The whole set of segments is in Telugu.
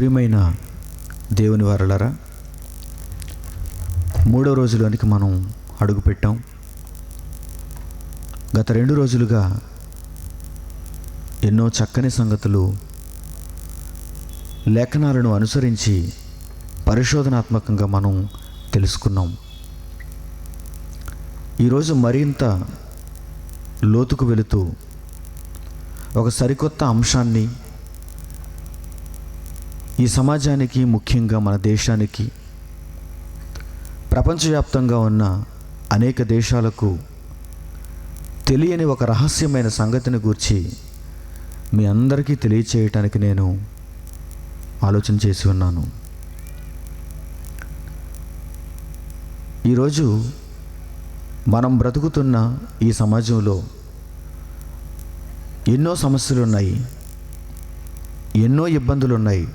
ప్రియమైన దేవుని వారలారా, 3వ రోజులోనికి మనం అడుగుపెట్టాం. గత 2 రోజులుగా ఎన్నో చక్కని సంగతులు లేఖనాలను అనుసరించి పరిశోధనాత్మకంగా మనం తెలుసుకున్నాం. ఈరోజు మరింత లోతుకు వెళుతూ ఒక సరికొత్త అంశాన్ని ఈ సమాజానికి, ముఖ్యంగా మన దేశానికి, ప్రపంచవ్యాప్తంగా ఉన్న అనేక దేశాలకు తెలియని ఒక రహస్యమైన సంగతిని గూర్చి మీ అందరికీ తెలియచేయటానికి నేను ఆలోచన చేసి ఉన్నాను. ఈరోజు మనం బ్రతుకుతున్న ఈ సమాజంలో ఎన్నో సమస్యలు ఉన్నాయి, ఎన్నో ఇబ్బందులు ఉన్నాయి.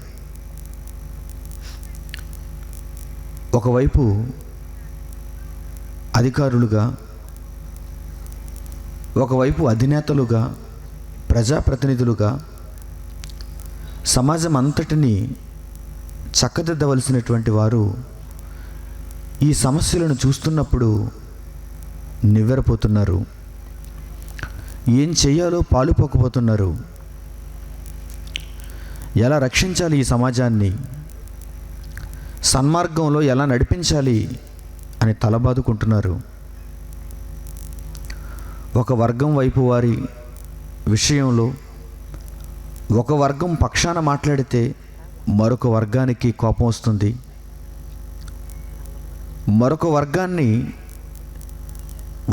ఒకవైపు అధికారులుగా, ఒకవైపు అధినేతలుగా, ప్రజాప్రతినిధులుగా సమాజం అంతటిని చక్కదిద్దవలసినటువంటి వారు ఈ సమస్యలను చూస్తున్నప్పుడు నివ్వెరపోతున్నారు. ఏం చేయాలో పాలుపోకపోతున్నారు. ఎలా రక్షించాలి ఈ సమాజాన్ని, సన్మార్గంలో ఎలా నడిపించాలి అని తలబాదుకుంటున్నారు. ఒక వర్గం వైపు వారి విషయంలో ఒక వర్గం పక్షాన మాట్లాడితే మరొక వర్గానికి కోపం వస్తుంది. మరొక వర్గాన్ని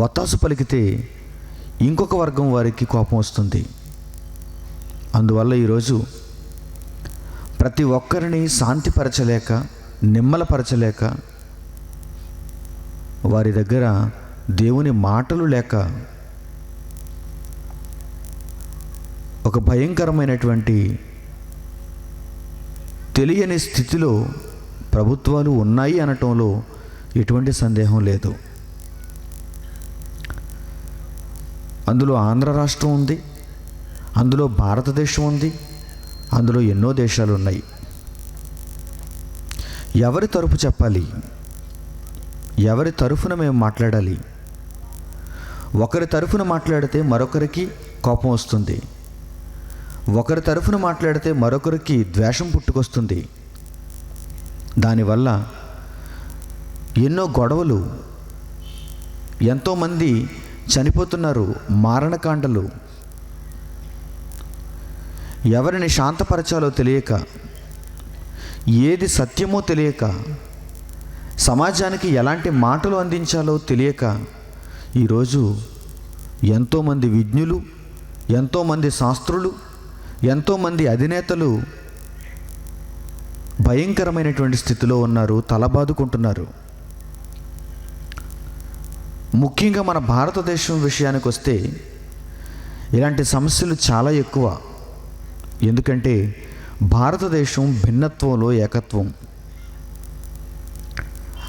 వత్తాసు పలికితే ఇంకొక వర్గం వారికి కోపం వస్తుంది. అందువల్ల ఈరోజు ప్రతి ఒక్కరిని శాంతిపరచలేక, నిమ్మలపరచలేక, వారి దగ్గర దేవుని మాటలు లేక ఒక భయంకరమైనటువంటి తెలియని స్థితిలో ప్రభుత్వాలు ఉన్నాయి అనటంలో ఎటువంటి సందేహం లేదు. అందులో ఆంధ్ర రాష్ట్రం ఉంది, అందులో భారతదేశం ఉంది, అందులో ఎన్నో దేశాలు ఉన్నాయి. ఎవరి తరపు చెప్పాలి? ఎవరి తరఫున మేము మాట్లాడాలి? ఒకరి తరఫున మాట్లాడితే మరొకరికి కోపం వస్తుంది. ఒకరి తరఫున మాట్లాడితే మరొకరికి ద్వేషం పుట్టుకొస్తుంది. దానివల్ల ఎన్నో గొడవలు, ఎంతోమంది చనిపోతున్నారు, మారణకాండలు. ఎవరిని శాంతపరచాలో తెలియక, ఏది సత్యమో తెలియక, సమాజానికి ఎలాంటి మాటలు అందించాలో తెలియక ఈరోజు ఎంతోమంది విజ్ఞులు, ఎంతోమంది శాస్త్రులు, ఎంతోమంది అధినేతలు భయంకరమైనటువంటి స్థితిలో ఉన్నారు, తలబాదుకుంటున్నారు. ముఖ్యంగా మన భారతదేశం విషయానికి వస్తే ఇలాంటి సమస్యలు చాలా ఎక్కువ. ఎందుకంటే భారతదేశం భిన్నత్వంలో ఏకత్వం.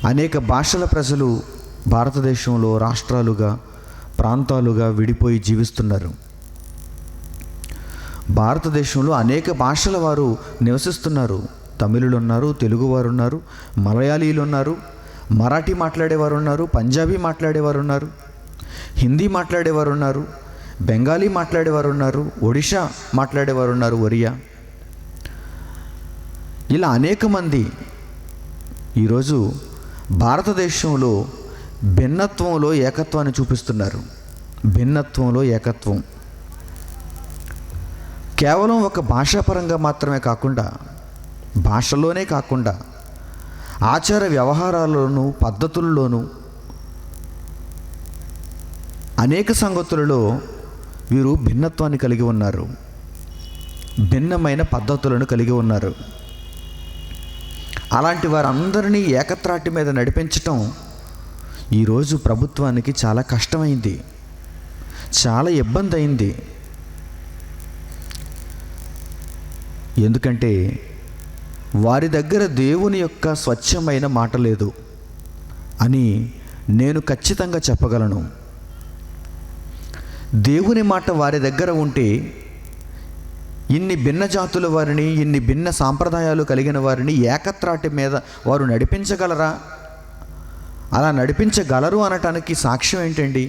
అనేక భాషల ప్రజలు భారతదేశంలో రాష్ట్రాలుగా, ప్రాంతాలుగా విడిపోయి జీవిస్తున్నారు. భారతదేశంలో అనేక భాషల వారు నివసిస్తున్నారు. తమిళులు ఉన్నారు, తెలుగువారు ఉన్నారు, మలయాళీలు ఉన్నారు, మరాఠీ మాట్లాడేవారు ఉన్నారు, పంజాబీ మాట్లాడేవారు ఉన్నారు, హిందీ మాట్లాడేవారు ఉన్నారు, బెంగాలీ మాట్లాడేవారు ఉన్నారు, ఒడిషా మాట్లాడేవారు ఉన్నారు, ఒరియా. ఇలా అనేక మంది ఈరోజు భారతదేశంలో భిన్నత్వంలో ఏకత్వాన్ని చూపిస్తున్నారు. భిన్నత్వంలో ఏకత్వం కేవలం ఒక భాషాపరంగా మాత్రమే కాకుండా, భాషలోనే కాకుండా ఆచార వ్యవహారాల్లోనూ, పద్ధతుల్లోనూ, అనేక సంగతులలో వీరు భిన్నత్వాన్ని కలిగి ఉన్నారు. భిన్నమైన పద్ధతులను కలిగి ఉన్నారు. అలాంటి వారందరినీ ఏకత్రాటి మీద నడిపించటం ఈరోజు ప్రభుత్వానికి చాలా కష్టమైంది, చాలా ఇబ్బంది అయింది. ఎందుకంటే వారి దగ్గర దేవుని యొక్క స్వచ్ఛమైన మాట లేదు అని నేను ఖచ్చితంగా చెప్పగలను. దేవుని మాట వారి దగ్గర ఉంటే ఇన్ని భిన్న జాతుల వారిని, ఇన్ని భిన్న సాంప్రదాయాలు కలిగిన వారిని ఏకత్రాటి మీద వారు నడిపించగలరా? అలా నడిపించగలరు అనటానికి సాక్ష్యం ఏంటండి,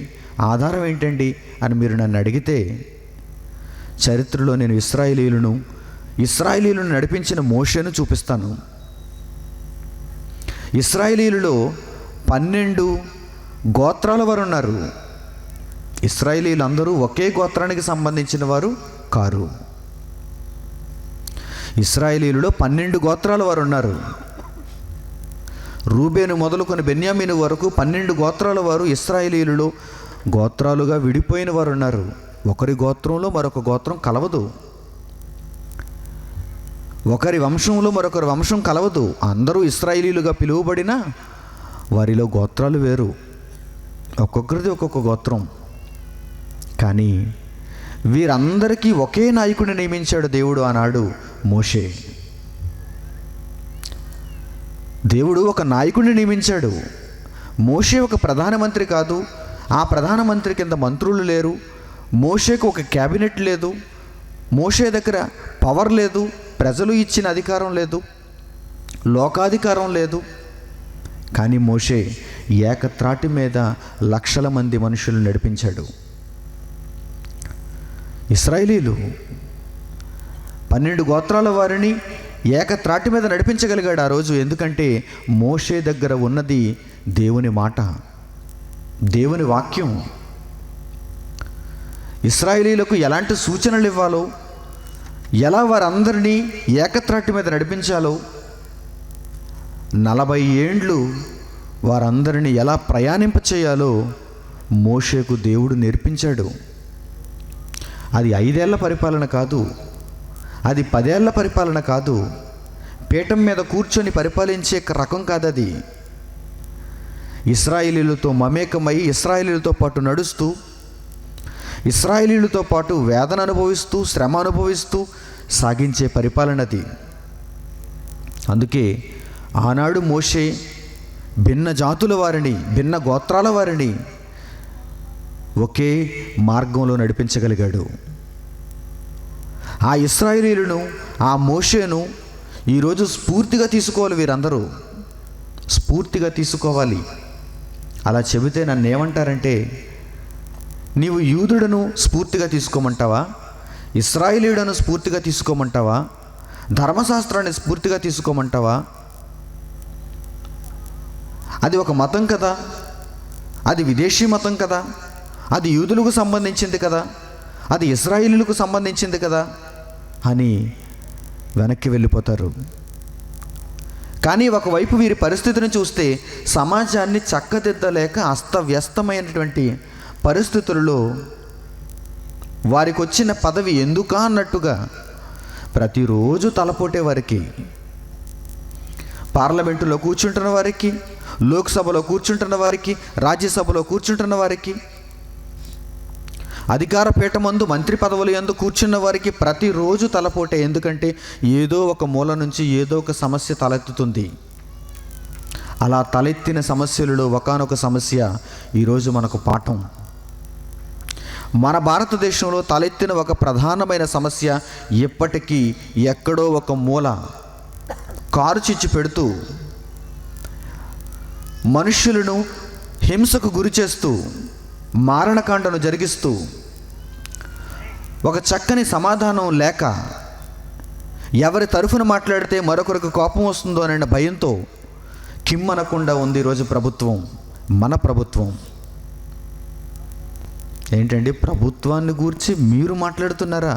ఆధారం ఏంటండి అని మీరు నన్ను అడిగితే, చరిత్రలో నేను ఇశ్రాయేలీయులను నడిపించిన మోషేను చూపిస్తాను. ఇశ్రాయేలీయులలో 12 గోత్రాల వారు ఉన్నారు. ఇశ్రాయేలీయులు అందరూ ఒకే గోత్రానికి సంబంధించిన వారు కారు. ఇశ్రాయేలీయులలో 12 గోత్రాల వారు ఉన్నారు. రూబేను మొదలుకొని బెన్యామీను వరకు 12 గోత్రాల వారు ఇశ్రాయేలీయులలో గోత్రాలుగా విడిపోయిన వారు ఉన్నారు. ఒకరి గోత్రంలో మరొక గోత్రం కలవదు, ఒకరి వంశంలో మరొకరి వంశం కలవదు. అందరూ ఇశ్రాయేలీయులుగా పిలువబడిన వారిలో గోత్రాలు వేరు, ఒక్కొక్కరిది ఒక్కొక్క గోత్రం. కానీ వీరందరికీ ఒకే నాయకుడిని నియమించాడు దేవుడు ఆనాడు, మోషే. దేవుడు ఒక నాయకుడిని నియమించాడు. మోషే ఒక ప్రధానమంత్రి కాదు, ఆ ప్రధానమంత్రి కింద మంత్రులు లేరు, మోషేకు ఒక క్యాబినెట్ లేదు, మోషే దగ్గర పవర్ లేదు, ప్రజలు ఇచ్చిన అధికారం లేదు, లోకాధికారం లేదు. కానీ మోషే ఏకత్రాటి మీద లక్షల మంది మనుషులు నడిపించాడు. ఇశ్రాయేలీయులు 12 గోత్రాల వారిని ఏకత్రాటి మీద నడిపించగలిగాడు ఆ రోజు. ఎందుకంటే మోషే దగ్గర ఉన్నది దేవుని మాట, దేవుని వాక్యం. ఇశ్రాయేలీయులకు ఎలాంటి సూచనలు ఇవ్వాలో, ఎలా వారందరినీ ఏకత్రాటి మీద నడిపించాలో, 40 ఏండ్లు వారందరినీ ఎలా ప్రయాణింపచేయాలో మోషేకు దేవుడు నేర్పించాడు. అది 5 ఏళ్ల పరిపాలన కాదు, అది 10 ఏళ్ల పరిపాలన కాదు, పీఠం మీద కూర్చొని పరిపాలించే రకం కాదది. ఇశ్రాయేలీయులతో మమేకమై ఇశ్రాయేలీయులతో పాటు నడుస్తూ, ఇశ్రాయేలీయులతో పాటు వేదన అనుభవిస్తూ, శ్రమ అనుభవిస్తూ సాగించే పరిపాలనది. అందుకే ఆనాడు మోషే భిన్న జాతుల వారిని, భిన్న గోత్రాల వారిని ఒకే మార్గంలో నడిపించగలిగాడు. ఆ ఇశ్రాయేలీయులను, ఆ మోషేను ఈరోజు స్ఫూర్తిగా తీసుకోవాలి. వీరందరూ స్ఫూర్తిగా తీసుకోవాలి. అలా చెబితే నన్ను ఏమంటారంటే, నీవు యూదుడను స్ఫూర్తిగా తీసుకోమంటావా, ఇశ్రాయేలీయుడను స్ఫూర్తిగా తీసుకోమంటావా, ధర్మశాస్త్రాన్ని స్ఫూర్తిగా తీసుకోమంటావా? అది ఒక మతం కదా, అది విదేశీ మతం కదా, అది యూదులకు సంబంధించింది కదా, అది ఇశ్రాయేలీయులకు సంబంధించింది కదా అని వెనక్కి వెళ్ళిపోతారు. కానీ ఒకవైపు వీరి పరిస్థితిని చూస్తే సమాజాన్ని చక్కదిద్దలేక అస్తవ్యస్తమైనటువంటి పరిస్థితులలో వారికి వచ్చిన పదవి ఎందుకా అన్నట్టుగా ప్రతిరోజు తలపోటే వారికి, పార్లమెంటులో కూర్చుంటున్న వారికి, లోక్సభలో కూర్చుంటున్న వారికి, రాజ్యసభలో కూర్చుంటున్న వారికి, అధికార పీఠమందు మంత్రి పదవులు యందు కూర్చున్న వారికి ప్రతిరోజు తలపోటే. ఎందుకంటే ఏదో ఒక మూల నుంచి ఏదో ఒక సమస్య తలెత్తుతుంది. అలా తలెత్తిన సమస్యలలో ఒకానొక సమస్య ఈరోజు మనకు పాఠం. మన భారతదేశంలో తలెత్తిన ఒక ప్రధానమైన సమస్య ఎప్పటికీ ఎక్కడో ఒక మూల కారు చిచ్చు పెడుతూ, మనుష్యులను హింసకు గురి చేస్తూ, మారణకాండను జరిగిస్తూ, ఒక చక్కని సమాధానం లేక, ఎవరి తరఫున మాట్లాడితే మరొకరికి కోపం వస్తుందో అనే భయంతో కిమ్మనకుండా ఉంది ఈరోజు ప్రభుత్వం, మన ప్రభుత్వం. ఏంటండి, ప్రభుత్వాన్ని గూర్చి మీరు మాట్లాడుతున్నారా?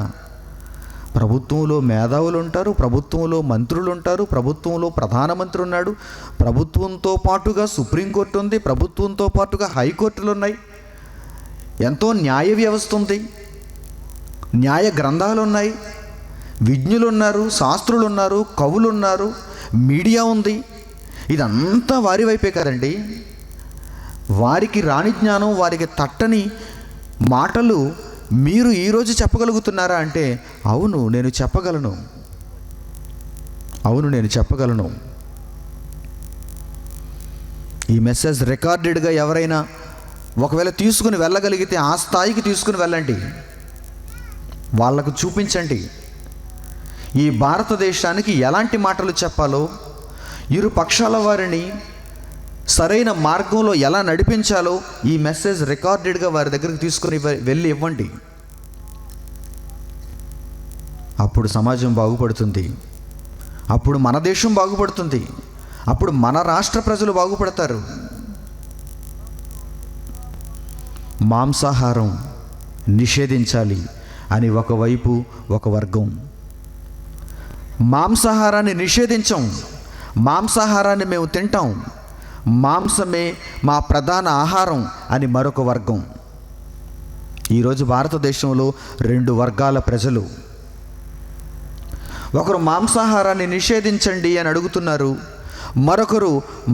ప్రభుత్వంలో మేధావులు ఉంటారు, ప్రభుత్వంలో మంత్రులు ఉంటారు, ప్రభుత్వంలో ప్రధానమంత్రి ఉన్నాడు, ప్రభుత్వంతో పాటుగా సుప్రీంకోర్టు ఉంది, ప్రభుత్వంతో పాటుగా హైకోర్టులు ఉన్నాయి, ఎంతో న్యాయ వ్యవస్థ ఉంది, న్యాయ గ్రంథాలు ఉన్నాయి, విజ్ఞులు ఉన్నారు, శాస్త్రులు ఉన్నారు, కవులు ఉన్నారు, మీడియా ఉంది. ఇదంతా వారి వైపే కదండి. వారికి రాని జ్ఞానం, వారికి తట్టని మాటలు మీరు ఈరోజు చెప్పగలుగుతున్నారా అంటే, అవును నేను చెప్పగలను, అవును నేను చెప్పగలను. ఈ మెసేజ్ రికార్డెడ్గా ఎవరైనా ఒకవేళ తీసుకుని వెళ్ళగలిగితే ఆ స్థాయికి తీసుకుని వెళ్ళండి, వాళ్ళకు చూపించండి. ఈ భారతదేశానికి ఎలాంటి మాటలు చెప్పాలో, ఇరు పక్షాల వారిని సరైన మార్గంలో ఎలా నడిపించాలో ఈ మెసేజ్ రికార్డెడ్గా వారి దగ్గరికి తీసుకుని వెళ్ళి ఇవ్వండి. అప్పుడు సమాజం బాగుపడుతుంది, అప్పుడు మన దేశం బాగుపడుతుంది, అప్పుడు మన రాష్ట్ర ప్రజలు బాగుపడతారు. మాంసాహారం నిషేధించాలి అని ఒకవైపు ఒక వర్గం, మాంసాహారాన్ని నిషేధించాం, మాంసాహారాన్ని మేము తింటాం, మాంసమే మా ప్రధాన ఆహారం అని మరొక వర్గం. ఈరోజు భారతదేశంలో 2 వర్గాల ప్రజలు. ఒకరు మాంసాహారాన్ని నిషేధించండి అని అడుగుతున్నారు, మరొకరు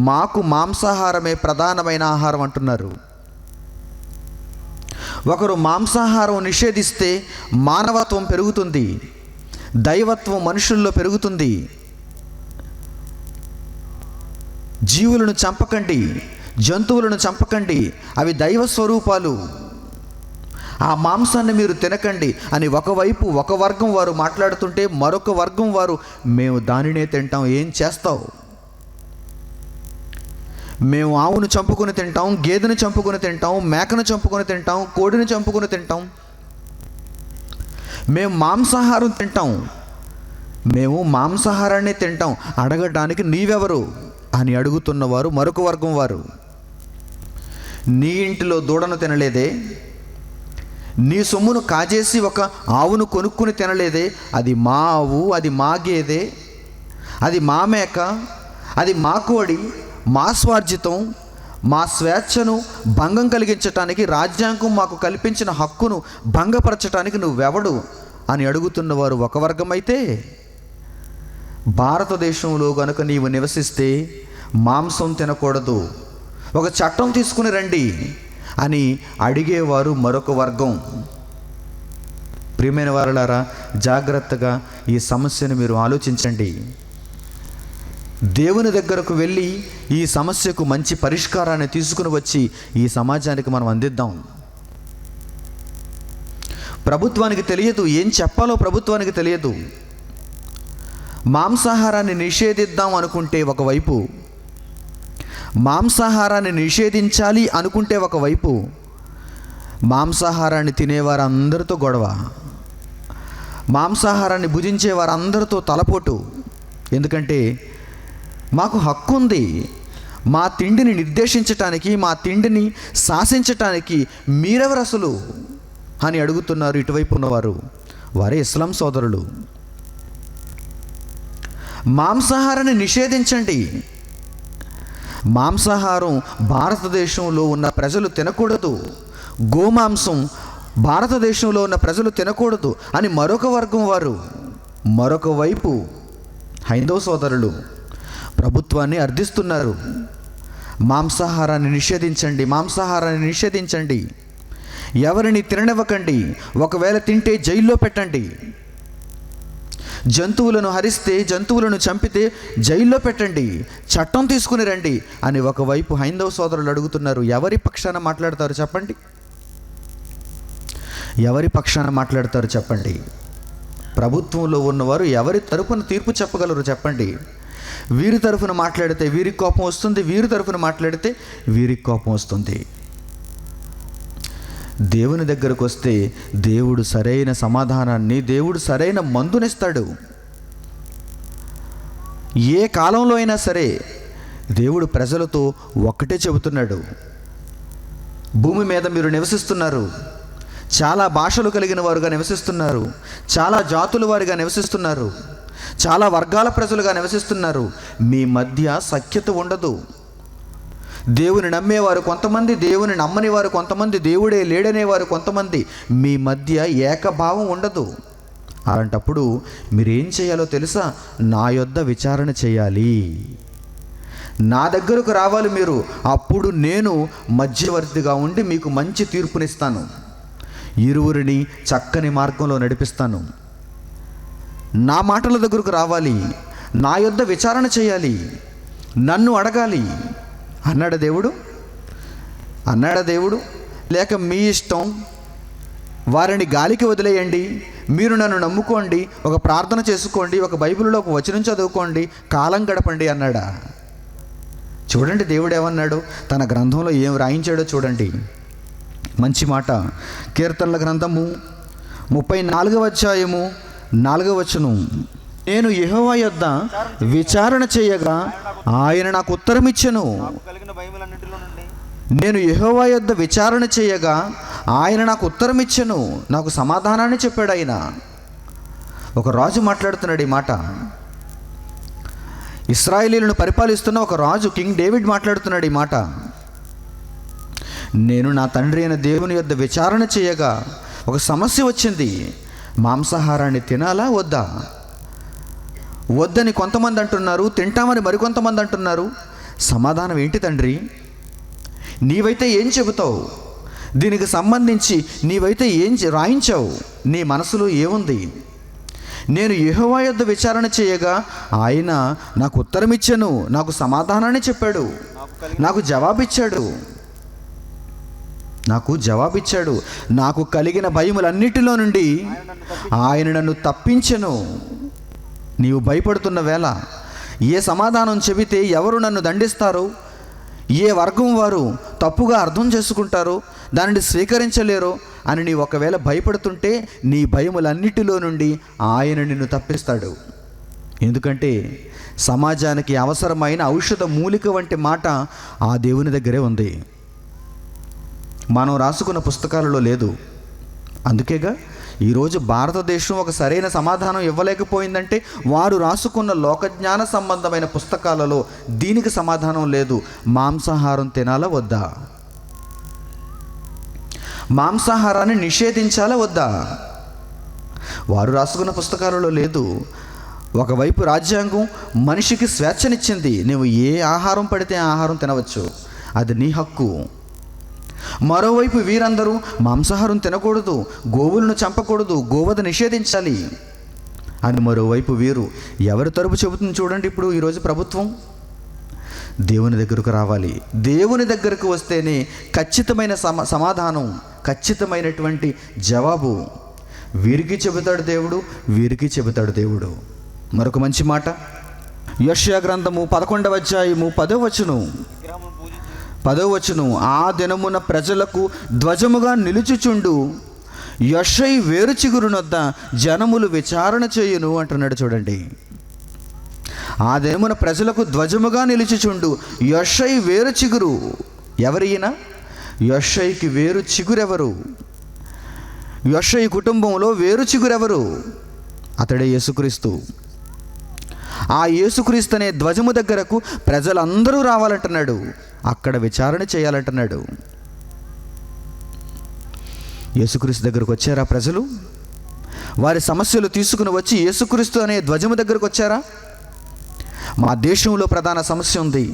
మాకు మాంసాహారమే ప్రధానమైన ఆహారం అంటున్నారు. ఒకరు మాంసాహారం నిషేధిస్తే మానవత్వం పెరుగుతుంది, దైవత్వం మనుషుల్లో పెరుగుతుంది. జీవులను చంపకండి, జంతువులను చంపకండి, అవి దైవ స్వరూపాలు, ఆ మాంసాన్ని మీరు తినకండి అని ఒకవైపు ఒక వర్గం వారు మాట్లాడుతుంటే, మరొక వర్గం వారు మేము దానినే తింటాం, ఏం చేస్తావు? మేము ఆవును చంపుకొని తింటాం, గేదెను చంపుకొని తింటాం, మేకను చంపుకొని తింటాం, కోడిని చంపుకొని తింటాం, మేము మాంసాహారం తింటాం, మేము మాంసాహారాన్ని తింటాం, అడగడానికి నీవెవరు అని అడుగుతున్నవారు మరొక వర్గం వారు. నీ ఇంటిలో దూడను తినలేదే, నీ సొమ్మును కాజేసి ఒక ఆవును కొనుక్కుని తినలేదే, అది మా ఆవు, అది మా గేదె, అది మా మేక, అది మా కోడి, మా స్వార్జితం, మా స్వేచ్ఛను భంగం కలిగించటానికి, రాజ్యాంగం మాకు కల్పించిన హక్కును భంగపరచటానికి నువ్వెవడు అని అడుగుతున్నవారు ఒక వర్గం అయితే, భారతదేశంలో కనుక నీవు నివసిస్తే మాంసం తినకూడదు, ఒక చట్టం తీసుకుని రండి అని అడిగేవారు మరొక వర్గం. ప్రియమైన వారలారా, జాగ్రత్తగా ఈ సమస్యను మీరు ఆలోచించండి. దేవుని దగ్గరకు వెళ్ళి ఈ సమస్యకు మంచి పరిష్కారాన్ని తీసుకుని వచ్చి ఈ సమాజానికి మనం అందిద్దాం. ప్రభుత్వానికి తెలియదు, ఏం చెప్పాలో ప్రభుత్వానికి తెలియదు. మాంసాహారాన్ని నిషేధిద్దాం అనుకుంటే ఒకవైపు, మాంసాహారాన్ని నిషేధించాలి అనుకుంటే ఒకవైపు, మాంసాహారాన్ని తినేవారందరితో గొడవ, మాంసాహారాన్ని భుజించే వారందరితో తలపోటు. ఎందుకంటే మాకు హక్కు ఉంది, మా తిండిని నిర్దేశించటానికి, మా తిండిని శాసించటానికి మీరెవరు అసలు అని అడుగుతున్నారు ఇటువైపు ఉన్నవారు. వారే ఇస్లాం సోదరులు. మాంసాహారాన్ని నిషేధించండి. మాంసాహారం భారతదేశంలో ఉన్న ప్రజలు తినకూడదు, గోమాంసం భారతదేశంలో ఉన్న ప్రజలు తినకూడదు అని మరొక వర్గం వారు. మరొక వైపు హైందవ సోదరులు ప్రభుత్వాన్ని అర్థిస్తున్నారు. మాంసాహారాన్ని నిషేధించండి, మాంసాహారాన్ని నిషేధించండి, ఎవరిని తిననివ్వకండి, ఒకవేళ తింటే జైల్లో పెట్టండి, జంతువులను హరిస్తే, జంతువులను చంపితే జైల్లో పెట్టండి, చట్టం తీసుకుని రండి అని ఒకవైపు హైందవ సోదరులు అడుగుతున్నారు. ఎవరి పక్షాన మాట్లాడతారు చెప్పండి? ఎవరి పక్షాన మాట్లాడతారు చెప్పండి? ప్రభుత్వంలో ఉన్నవారు ఎవరి తరపున తీర్పు చెప్పగలరు చెప్పండి? వీరి తరపున మాట్లాడితే వీరికి కోపం వస్తుంది, వీరి తరపున మాట్లాడితే వీరికి కోపం వస్తుంది. దేవుని దగ్గరకు వస్తే దేవుడు సరైన సమాధానాన్ని, దేవుడు సరైన మందునిస్తాడు. ఏ కాలంలో అయినా సరే దేవుడు ప్రజలతో ఒక్కటే చెబుతున్నాడు. భూమి మీద మీరు నివసిస్తున్నారు, చాలా భాషలు కలిగిన వారుగా నివసిస్తున్నారు, చాలా జాతుల వారిగా నివసిస్తున్నారు, చాలా వర్గాల ప్రజలుగా నివసిస్తున్నారు. మీ మధ్య సఖ్యత ఉండదు. దేవుని నమ్మేవారు కొంతమంది, దేవుని నమ్మని వారు కొంతమంది, దేవుడే లేడనేవారు కొంతమంది. మీ మధ్య ఏకభావం ఉండదు. అలాంటప్పుడు మీరేం చేయాలో తెలుసా? నా యొద్ద విచారణ చేయాలి, నా దగ్గరకు రావాలి మీరు. అప్పుడు నేను మధ్యవర్తిగా ఉండి మీకు మంచి తీర్పునిస్తాను, ఇరువురిని చక్కని మార్గంలో నడిపిస్తాను. నా మాటల దగ్గరకు రావాలి, నా యొద్ద విచారణ చేయాలి, నన్ను అడగాలి అన్నాడా దేవుడు? అన్నాడా దేవుడు? లేక మీ ఇష్టం, వారిని గాలికి వదిలేయండి, మీరు నన్ను నమ్ముకోండి, ఒక ప్రార్థన చేసుకోండి, ఒక బైబిల్లో ఒక వచనం చదువుకోండి, కాలం గడపండి అన్నాడా? చూడండి దేవుడు ఏమన్నాడు, తన గ్రంథంలో ఏం రాయించాడో చూడండి. మంచి మాట. కీర్తనల గ్రంథము 34వ అధ్యాయము 4వ వచనం. నేను యెహోవా యొద్ద విచారణ చేయగా ఆయన నాకు ఉత్తరం ఇచ్చెను. నేను యెహోవా యొద్ద విచారణ చేయగా ఆయన నాకు ఉత్తరం ఇచ్చెను. నాకు సమాధానాన్ని చెప్పాడు ఆయన. ఒక రాజు మాట్లాడుతున్నాడు ఈ మాట. ఇశ్రాయేలీయులను పరిపాలిస్తున్న ఒక రాజు, కింగ్ డేవిడ్ మాట్లాడుతున్నాడు ఈ మాట. నేను నా తండ్రి అయిన దేవుని యొద్ద విచారణ చేయగా ఒక సమస్య వచ్చింది. మాంసాహారాన్ని తినాలా వద్దా? వద్దని కొంతమంది అంటున్నారు, తింటామని మరికొంతమంది అంటున్నారు. సమాధానం ఏంటి తండ్రి? నీవైతే ఏం చెబుతావు? దీనికి సంబంధించి నీవైతే ఏం రాయించావు? నీ మనసులో ఏముంది? నేను యెహోవా యొద్ద విచారణ చేయగా ఆయన నాకు ఉత్తరం ఇచ్చాను, నాకు సమాధానాన్ని చెప్పాడు, నాకు జవాబిచ్చాడు. నాకు కలిగిన భయములన్నిటిలో నుండి ఆయన నన్ను తప్పించెను. నీవు భయపడుతున్న వేళ, ఏ సమాధానం చెబితే ఎవరు నన్ను దండిస్తారో, ఏ వర్గం వారు తప్పుగా అర్థం చేసుకుంటారో, దానిని స్వీకరించలేరో అని నీ ఒకవేళ భయపడుతుంటే, నీ భయములన్నిటిలో నుండి ఆయన నిన్ను తప్పిస్తాడు. ఎందుకంటే సమాజానికి అవసరమైన ఔషధ మూలిక వంటి మాట ఆ దేవుని దగ్గరే ఉంది. మనం రాసుకున్న పుస్తకాలలో లేదు. అందుకేగా ఈరోజు భారతదేశం ఒక సరైన సమాధానం ఇవ్వలేకపోయిందంటే, వారు రాసుకున్న లోకజ్ఞాన సంబంధమైన పుస్తకాలలో దీనికి సమాధానం లేదు. మాంసాహారం తినాలా వద్దా? మాంసాహారాన్ని నిషేధించాలా వద్దా? వారు రాసుకున్న పుస్తకాలలో లేదు. ఒకవైపు రాజ్యాంగం మనిషికి స్వేచ్ఛనిచ్చింది. నువ్వు ఏ ఆహారం పడితే ఆ ఆహారం తినవచ్చు, అది నీ హక్కు. మరోవైపు వీరందరూ మాంసాహారం తినకూడదు, గోవులను చంపకూడదు, గోవధ నిషేధించాలి అని మరోవైపు వీరు. ఎవరి తరపు చెబుతుంది చూడండి. ఇప్పుడు ఈరోజు ప్రభుత్వం దేవుని దగ్గరకు రావాలి. దేవుని దగ్గరకు వస్తేనే ఖచ్చితమైన సమాధానం, ఖచ్చితమైనటువంటి జవాబు వీరికి చెబుతాడు దేవుడు, వీరికి చెబుతాడు దేవుడు. మరొక మంచి మాట, యెషయా గ్రంథము 11వ అధ్యాయము 10వ వచనం. ఆ దినమున ప్రజలకు ధ్వజముగా నిలుచుచుండు యెషై వేరు చిగురునొద్ద జనములు విచారణ చేయును అంటున్నాడు చూడండి. ఆ దినమున ప్రజలకు ధ్వజముగా నిలుచుచుండు యెషై వేరు చిగురు. ఎవరైనా యెషైకి వేరు చిగురెవరు? యెషై కుటుంబంలో వేరు చిగురెవరు? అతడే యేసుక్రీస్తు. ఆ యేసుక్రీస్తు అనే ధ్వజము దగ్గరకు ప్రజలందరూ రావాలంటున్నాడు. అక్కడ విచారణ చేయాలంటున్నాడు. యేసుక్రీస్తు దగ్గరకు వచ్చారా ప్రజలు? వారి సమస్యలు తీసుకుని వచ్చి యేసుక్రీస్తు అనే ధ్వజము దగ్గరకు వచ్చారా? మా దేశంలో ప్రధాన సమస్య ఉంది,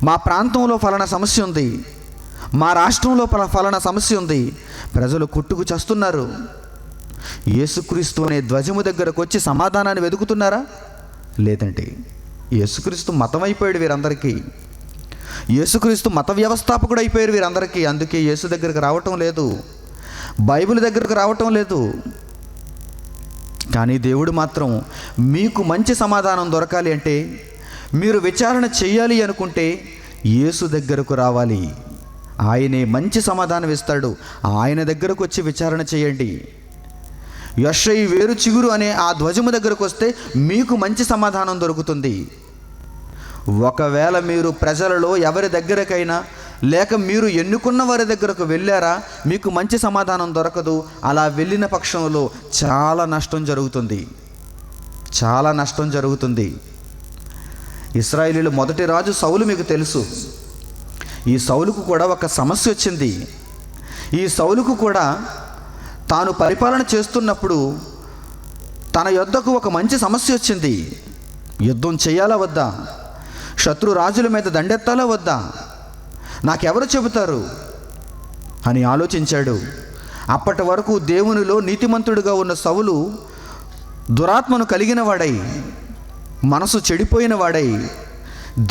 మా ప్రాంతంలో ఫలానా సమస్య ఉంది, మా రాష్ట్రంలో ఫలానా సమస్య ఉంది, ప్రజలు కొట్టుకు చస్తున్నారు. యేసుక్రీస్తు అనే ధ్వజము దగ్గరకు వచ్చి సమాధానాన్ని వెతుకుతున్నారా? లేదండి. యేసుక్రీస్తు మతం అయిపోయాడు వీరందరికీ. యేసుక్రీస్తు మత వ్యవస్థాపకుడు అయిపోయారు వీరందరికీ. అందుకే యేసు దగ్గరకు రావటం లేదు, బైబిల్ దగ్గరకు రావటం లేదు. కానీ దేవుడు మాత్రం మీకు మంచి సమాధానం దొరకాలి అంటే, మీరు విచారణ చేయాలి అనుకుంటే యేసు దగ్గరకు రావాలి. ఆయనే మంచి సమాధానం ఇస్తాడు. ఆయన దగ్గరకు వచ్చి విచారణ చేయండి. యెషై వేరు చిగురు అనే ఆ ధ్వజము దగ్గరకు వస్తే మీకు మంచి సమాధానం దొరుకుతుంది. ఒకవేళ మీరు ప్రజలలో ఎవరి దగ్గరకైనా లేక మీరు ఎన్నుకున్న వారి దగ్గరకు వెళ్ళారా, మీకు మంచి సమాధానం దొరకదు. అలా వెళ్ళిన పక్షంలో చాలా నష్టం జరుగుతుంది. ఇశ్రాయేలీయుల మొదటి రాజు సౌలు మీకు తెలుసు. ఈ సౌలుకు కూడా ఒక సమస్య వచ్చింది. ఈ సౌలుకు కూడా తాను పరిపాలన చేస్తున్నప్పుడు తన యొద్దకు ఒక మంచి సమస్య వచ్చింది. యుద్ధం చేయాలా వద్దా? శత్రు రాజుల మీద దండెత్తాలా వద్దా? నాకెవరు చెబుతారు అని ఆలోచించాడు. అప్పటి వరకు దేవునిలో నీతిమంతుడిగా ఉన్న సౌలు దురాత్మను కలిగిన వాడై, మనసు చెడిపోయిన వాడై,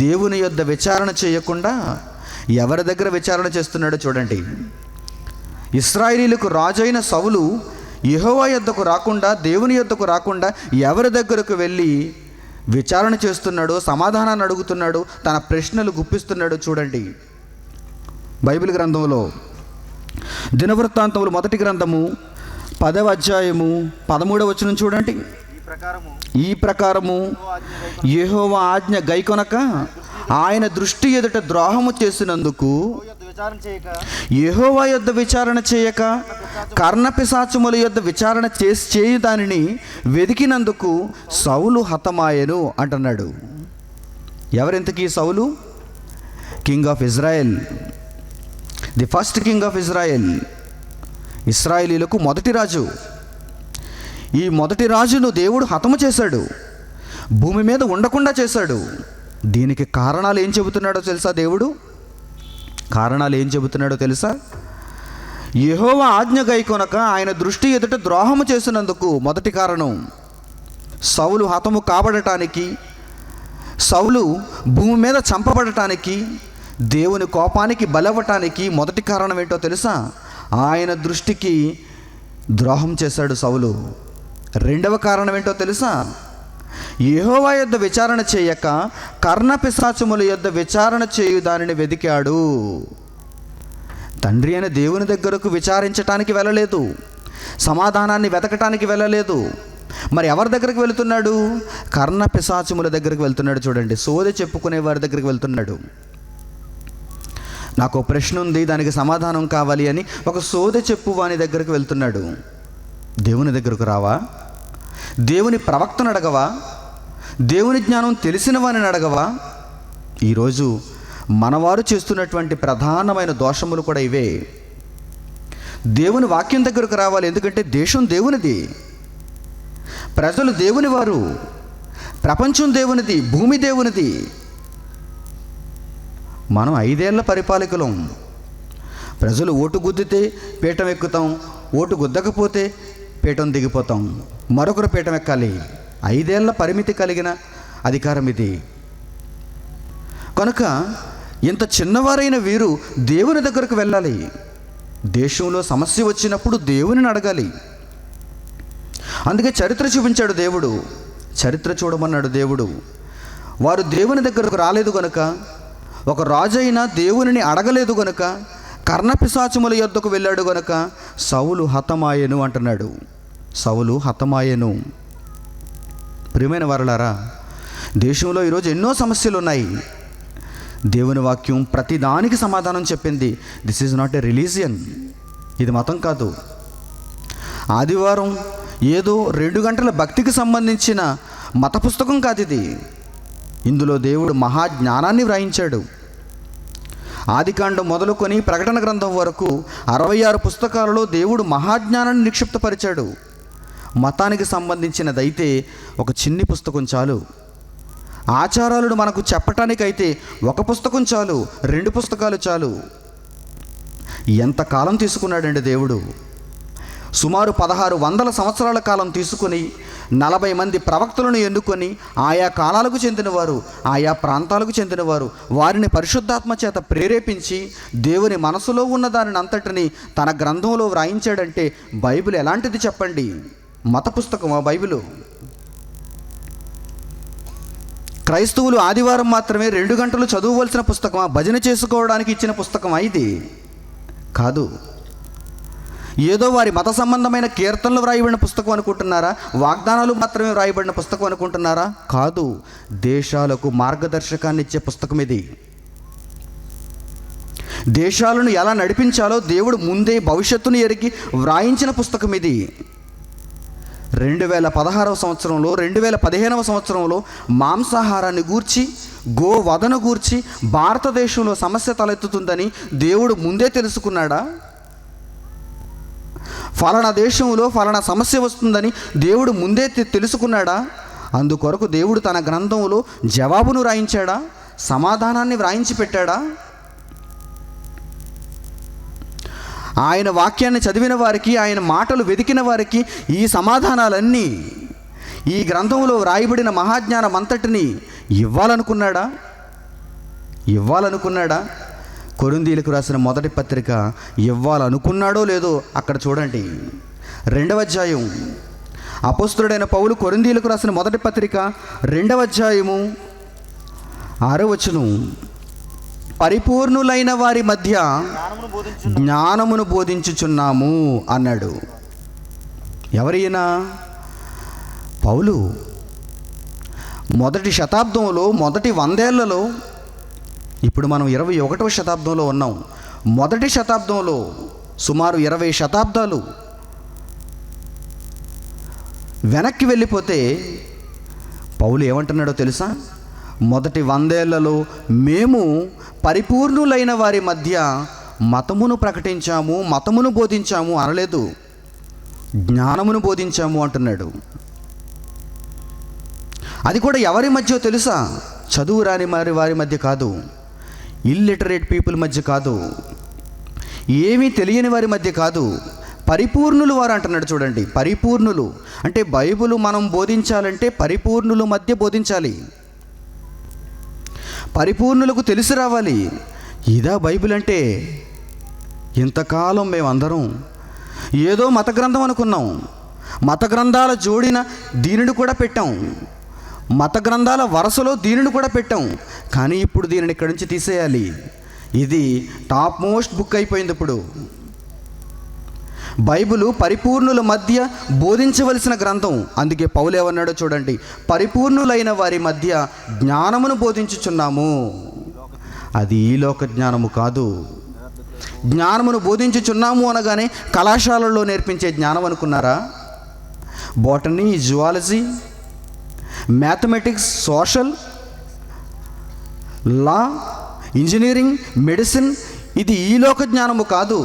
దేవుని యొద్ద విచారణ చేయకుండా ఎవరి దగ్గర విచారణ చేస్తున్నాడో చూడండి. ఇశ్రాయేలీయులకు రాజైన సౌలు యెహోవా యొద్దకు రాకుండా, దేవుని యొద్దకు రాకుండా ఎవరి దగ్గరకు వెళ్ళి విచారణ చేస్తున్నాడో, సమాధానాన్ని అడుగుతున్నాడో, తన ప్రశ్నలు గుప్పిస్తున్నాడో చూడండి. బైబిల్ గ్రంథంలో దినవృత్తాంతములు మొదటి గ్రంథము 10వ అధ్యాయము 13వ వచనం చూడండి. ఈ ప్రకారము యెహోవా ఆజ్ఞ గైకొనక ఆయన దృష్టి ఎదుట ద్రోహము చేసినందుకు యెహోవా యొద్ద విచారణ చేయక కర్ణపిశాచముల యొద్ద విచారణ చేయు దానిని వెదికినందుకు సౌలు హతమాయెను అంటున్నాడు. ఎవరింతకీ సౌలు? King of Israel, the first king of Israel, ఇశ్రాయేలీలకు మొదటి రాజు. ఈ మొదటి రాజును దేవుడు హతము చేశాడు, భూమి మీద ఉండకుండా చేశాడు. దీనికి కారణాలు ఏం చెబుతున్నాడో తెలుసా? దేవుడు కారణాలు ఏం చెబుతున్నాడో తెలుసా? యెహోవా ఆజ్ఞ గైకొనక ఆయన దృష్టి ఎదుట ద్రోహము చేసినందుకు మొదటి కారణం, సౌలు హతము కాబడటానికి, సౌలు భూమి మీద చంపబడటానికి, దేవుని కోపానికి బలవ్వటానికి మొదటి కారణం ఏంటో తెలుసా? ఆయన దృష్టికి ద్రోహం చేశాడు సౌలు. రెండవ కారణం ఏంటో తెలుసా? యెహోవా యొద్ద విచారణ చేయక కర్ణపిశాచముల యొద్ద విచారణ చేయు దానిని వెదికాడు. తండ్రి అయిన దేవుని దగ్గరకు విచారించటానికి వెళ్ళలేదు, సమాధానాన్ని వెతకటానికి వెళ్ళలేదు. మరి ఎవరి దగ్గరికి వెళుతున్నాడు? కర్ణపిశాచముల దగ్గరికి వెళ్తున్నాడు. చూడండి, సోదె చెప్పుకునే వారి దగ్గరికి వెళ్తున్నాడు. నాకు ఒక ప్రశ్న ఉంది, దానికి సమాధానం కావాలి అని ఒక సోదె చెప్పు వాని దగ్గరికి వెళ్తున్నాడు. దేవుని దగ్గరకు రావా? దేవుని ప్రవక్తను అడగవా? దేవుని జ్ఞానం తెలిసిన వారిని అడగవా? ఈరోజు మనవారు చేస్తున్నటువంటి ప్రధానమైన దోషములు కూడా ఇవే. దేవుని వాక్యం దగ్గరకు రావాలి, ఎందుకంటే దేశం దేవునిది, ప్రజలు దేవుని వారు, ప్రపంచం దేవునిది, భూమి దేవునిది. మనం 5 ఏళ్ల పరిపాలకులం. ప్రజలు ఓటు గుద్దితే పీఠం ఎక్కుతాం, ఓటు గుద్దకపోతే పీఠం దిగిపోతాం, మరొకరు పీఠం ఎక్కాలి. 5 ఏళ్ల పరిమితి కలిగిన అధికారం ఇది. కనుక ఇంత చిన్నవారైన వీరు దేవుని దగ్గరకు వెళ్ళాలి. దేశంలో సమస్య వచ్చినప్పుడు దేవునిని అడగాలి. అందుకే చరిత్ర చూపించాడు దేవుడు, చరిత్ర చూడమన్నాడు దేవుడు. వారు దేవుని దగ్గరకు రాలేదు గనుక, ఒక రాజైనా దేవునిని అడగలేదు గనుక, కర్ణపిశాచముల యొద్దకు వెళ్ళాడు గనుక సౌలు హతమాయెను అంటున్నాడు. సౌలు హతమాయెను. ప్రియమైన వారలారా, దేశంలో ఈరోజు ఎన్నో సమస్యలు ఉన్నాయి. దేవుని వాక్యం ప్రతి దానికి సమాధానం చెప్పింది. This is not a religion, ఇది మతం కాదు. ఆదివారం ఏదో 2 గంటల భక్తికి సంబంధించిన మత పుస్తకం కాదు ఇది. ఇందులో దేవుడు మహాజ్ఞానాన్ని వ్రాయించాడు. ఆదికాండం మొదలుకొని ప్రకటన గ్రంథం వరకు 66 పుస్తకాలలో దేవుడు మహాజ్ఞానాన్ని నిక్షిప్తపరిచాడు. మతానికి సంబంధించినదైతే ఒక చిన్ని పుస్తకం చాలు. ఆచారాలను మనకు చెప్పటానికైతే ఒక పుస్తకం చాలు, 2 పుస్తకాలు చాలు. ఎంతకాలం తీసుకున్నాడండి దేవుడు? సుమారు 1600 సంవత్సరాల కాలం తీసుకుని 40 మంది ప్రవక్తలను ఎన్నుకొని, ఆయా కాలాలకు చెందినవారు, ఆయా ప్రాంతాలకు చెందినవారు, వారిని పరిశుద్ధాత్మ చేత ప్రేరేపించి దేవుని మనసులో ఉన్న దానిని అంతటిని తన గ్రంథంలో వ్రాయించాడంటే బైబిల్ ఎలాంటిది చెప్పండి? మత పుస్తకమా బైబిలు? క్రైస్తవులు ఆదివారం మాత్రమే 2 గంటలు చదవవలసిన పుస్తకమా? భజన చేసుకోవడానికి ఇచ్చిన పుస్తకమా ఇది? కాదు. ఏదో వారి మత సంబంధమైన కీర్తనలు వ్రాయబడిన పుస్తకం అనుకుంటున్నారా? వాగ్దానాలు మాత్రమే వ్రాయబడిన పుస్తకం అనుకుంటున్నారా? కాదు. దేశాలకు మార్గదర్శకాన్ని ఇచ్చే పుస్తకం ఇది. దేశాలను ఎలా నడిపించాలో దేవుడు ముందే భవిష్యత్తును ఎరిగి వ్రాయించిన పుస్తకం ఇది. 2016వ సంవత్సరంలో, 2015వ సంవత్సరంలో మాంసాహారాన్ని గూర్చి, గోవధను గూర్చి భారతదేశంలో సమస్య తలెత్తుతుందని దేవుడు ముందే తెలుసుకున్నాడా? ఫలానా దేశంలో ఫలానా సమస్య వస్తుందని దేవుడు ముందే తెలుసుకున్నాడా? అందుకొరకు దేవుడు తన గ్రంథంలో జవాబును వ్రాయించాడా? సమాధానాన్ని వ్రాయించి పెట్టాడా? ఆయన వాక్యాన్ని చదివిన వారికి, ఆయన మాటలు వెతికిన వారికి ఈ సమాధానాలన్నీ, ఈ గ్రంథంలో వ్రాయబడిన మహాజ్ఞానం అంతటిని ఇవ్వాలనుకున్నాడా? ఇవ్వాలనుకున్నాడా? కొరింథీయులకు రాసిన మొదటి పత్రిక ఇవ్వాలనుకున్నాడో లేదో అక్కడ చూడండి. 2వ అధ్యాయం. అపోస్తలుడైన పౌలు కొరింథీయులకు రాసిన మొదటి పత్రిక 2వ అధ్యాయము 6వ వచనం. పరిపూర్ణులైన వారి మధ్య జ్ఞానమును బోధించుచున్నాము అన్నాడు. ఎవరైనా? పౌలు. మొదటి శతాబ్దంలో, మొదటి 100 ఏళ్లలో, ఇప్పుడు మనం 21వ శతాబ్దంలో ఉన్నాం. మొదటి శతాబ్దంలో సుమారు 20 శతాబ్దాలు వెనక్కి వెళ్ళిపోతే పౌలు ఏమంటున్నాడో తెలుసా? మొదటి 100 ఏళ్లలో మేము పరిపూర్ణులైన వారి మధ్య మతమును ప్రకటించాము, మతమును బోధించాము అనలేదు, జ్ఞానమును బోధించాము అంటున్నాడు. అది కూడా ఎవరి మధ్య తెలుసా? చదువు రాని వారి మధ్య కాదు, ఇల్లిటరేట్ పీపుల్ మధ్య కాదు, ఏమీ తెలియని వారి మధ్య కాదు, పరిపూర్ణులు వారు అంటున్నాడు. చూడండి, పరిపూర్ణులు అంటే బైబిల్ మనం బోధించాలంటే పరిపూర్ణుల మధ్య బోధించాలి. పరిపూర్ణులకు తెలిసి రావాలి. ఇదా బైబిల్ అంటే? ఇంతకాలం మేమందరం ఏదో మత గ్రంథం అనుకున్నాం. మత గ్రంథాల జోడిన దీనిని కూడా పెట్టాం, మత గ్రంథాల వరుసలో దీనిని కూడా పెట్టాం. కానీ ఇప్పుడు దీనిని ఇక్కడి నుంచి తీసేయాలి. ఇది టాప్ మోస్ట్ బుక్ అయిపోయింది. ఇప్పుడు బైబిల్ పరిపూర్ణుల మధ్య బోధించవలసిన గ్రంథం. అందుకే పౌలు ఏమన్నాడో చూడండి, పరిపూర్ణులైన వారి మధ్య జ్ఞానమును బోధించుచున్నాము. అది ఈ లోక జ్ఞానము కాదు. జ్ఞానమును బోధించుచున్నాము అనగానే కళాశాలల్లో నేర్పించే జ్ఞానం అనుకున్నారా? బోటనీ, జువాలజీ, మ్యాథమెటిక్స్, సోషల్, లా, ఇంజనీరింగ్, మెడిసిన్, ఇది ఈ లోక జ్ఞానము కాదు.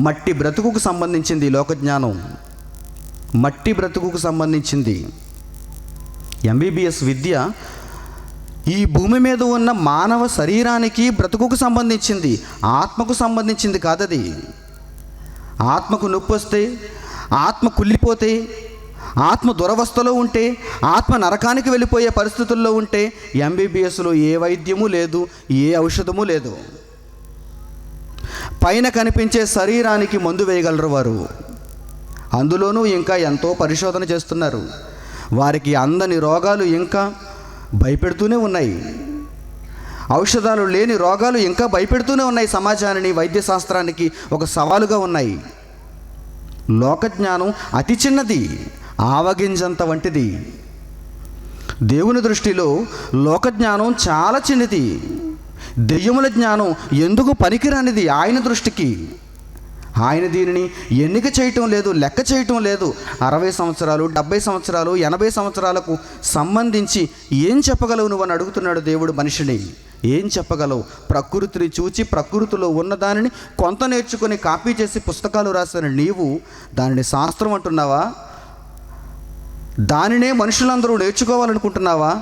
మట్టి బ్రతుకుకు సంబంధించింది ఈ లోక జ్ఞానం. మట్టి బ్రతుకుకు సంబంధించింది. ఎంబీబీఎస్ విద్య ఈ భూమి మీద ఉన్న మానవ శరీరానికి బ్రతుకుకు సంబంధించింది, ఆత్మకు సంబంధించింది కాదది. ఆత్మకు నొప్పి వస్తే, ఆత్మ కుళ్ళిపోతే, ఆత్మ దురవస్థలో ఉంటే, ఆత్మ నరకానికి వెళ్ళిపోయే పరిస్థితుల్లో ఉంటే ఎంబీబీఎస్లో ఏ వైద్యము లేదు, ఏ ఔషధము లేదు. పైన కనిపించే శరీరానికి మందు వేయగలరు వారు. అందులోనూ ఇంకా ఎంతో పరిశోధన చేస్తున్నారు. వారికి అందని రోగాలు ఇంకా భయపెడుతూనే ఉన్నాయి. ఔషధాలు లేని రోగాలు ఇంకా భయపెడుతూనే ఉన్నాయి. సమాజాన్ని, వైద్య శాస్త్రానికి ఒక సవాలుగా ఉన్నాయి. లోకజ్ఞానం అతి చిన్నది, ఆవగింజంత వంటిది. దేవుని దృష్టిలో లోకజ్ఞానం చాలా చిన్నది. దెయ్యముల జ్ఞానం ఎందుకు పనికిరానిది ఆయన దృష్టికి. ఆయన దీనిని ఎన్నిక చేయటం లేదు, లెక్క చేయటం లేదు. 60 సంవత్సరాలు, 70 సంవత్సరాలు, 80 సంవత్సరాలకు సంబంధించి ఏం చెప్పగలవు నువ్వు అని అడుగుతున్నాడు దేవుడు మనిషిని. ఏం చెప్పగలవు? ప్రకృతిని చూచి ప్రకృతిలో ఉన్నదానిని కొంత నేర్చుకొని కాపీ చేసి పుస్తకాలు రాసిన నీవు దానిని శాస్త్రం అంటున్నావా? దానినే మనుషులందరూ నేర్చుకోవాలనుకుంటున్నావా?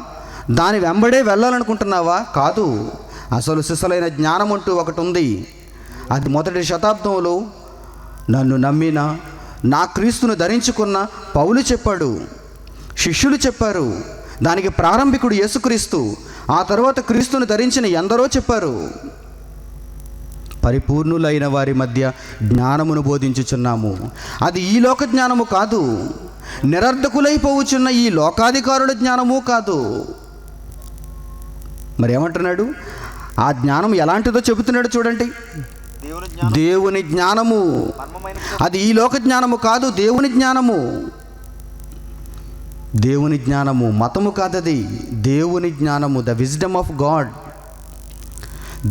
దాని వెంబడే వెళ్ళాలనుకుంటున్నావా? కాదు. అసలు సిసలైన జ్ఞానం అంటూ ఒకటి ఉంది. అది మొదటి శతాబ్దంలో నన్ను నమ్మిన, నా క్రీస్తును ధరించుకున్న పౌలు చెప్పాడు, శిష్యులు చెప్పారు. దానికి ప్రారంభికుడు యేసుక్రీస్తు. ఆ తర్వాత క్రీస్తును ధరించిన ఎందరో చెప్పారు. పరిపూర్ణులైన వారి మధ్య జ్ఞానమును బోధించుచున్నాము. అది ఈ లోక జ్ఞానము కాదు, నిరర్ధకులైపోవచ్చున్న ఈ లోకాధికారుల జ్ఞానము కాదు. మరి ఏమంటున్నాడు? ఆ జ్ఞానం ఎలాంటిదో చెబుతున్నాడు చూడండి. దేవుని జ్ఞానము. అది ఈ లోక జ్ఞానము కాదు, దేవుని జ్ఞానము. దేవుని జ్ఞానము, మతము కాదది. దేవుని జ్ఞానము, ద విజ్డమ్ ఆఫ్ గాడ్.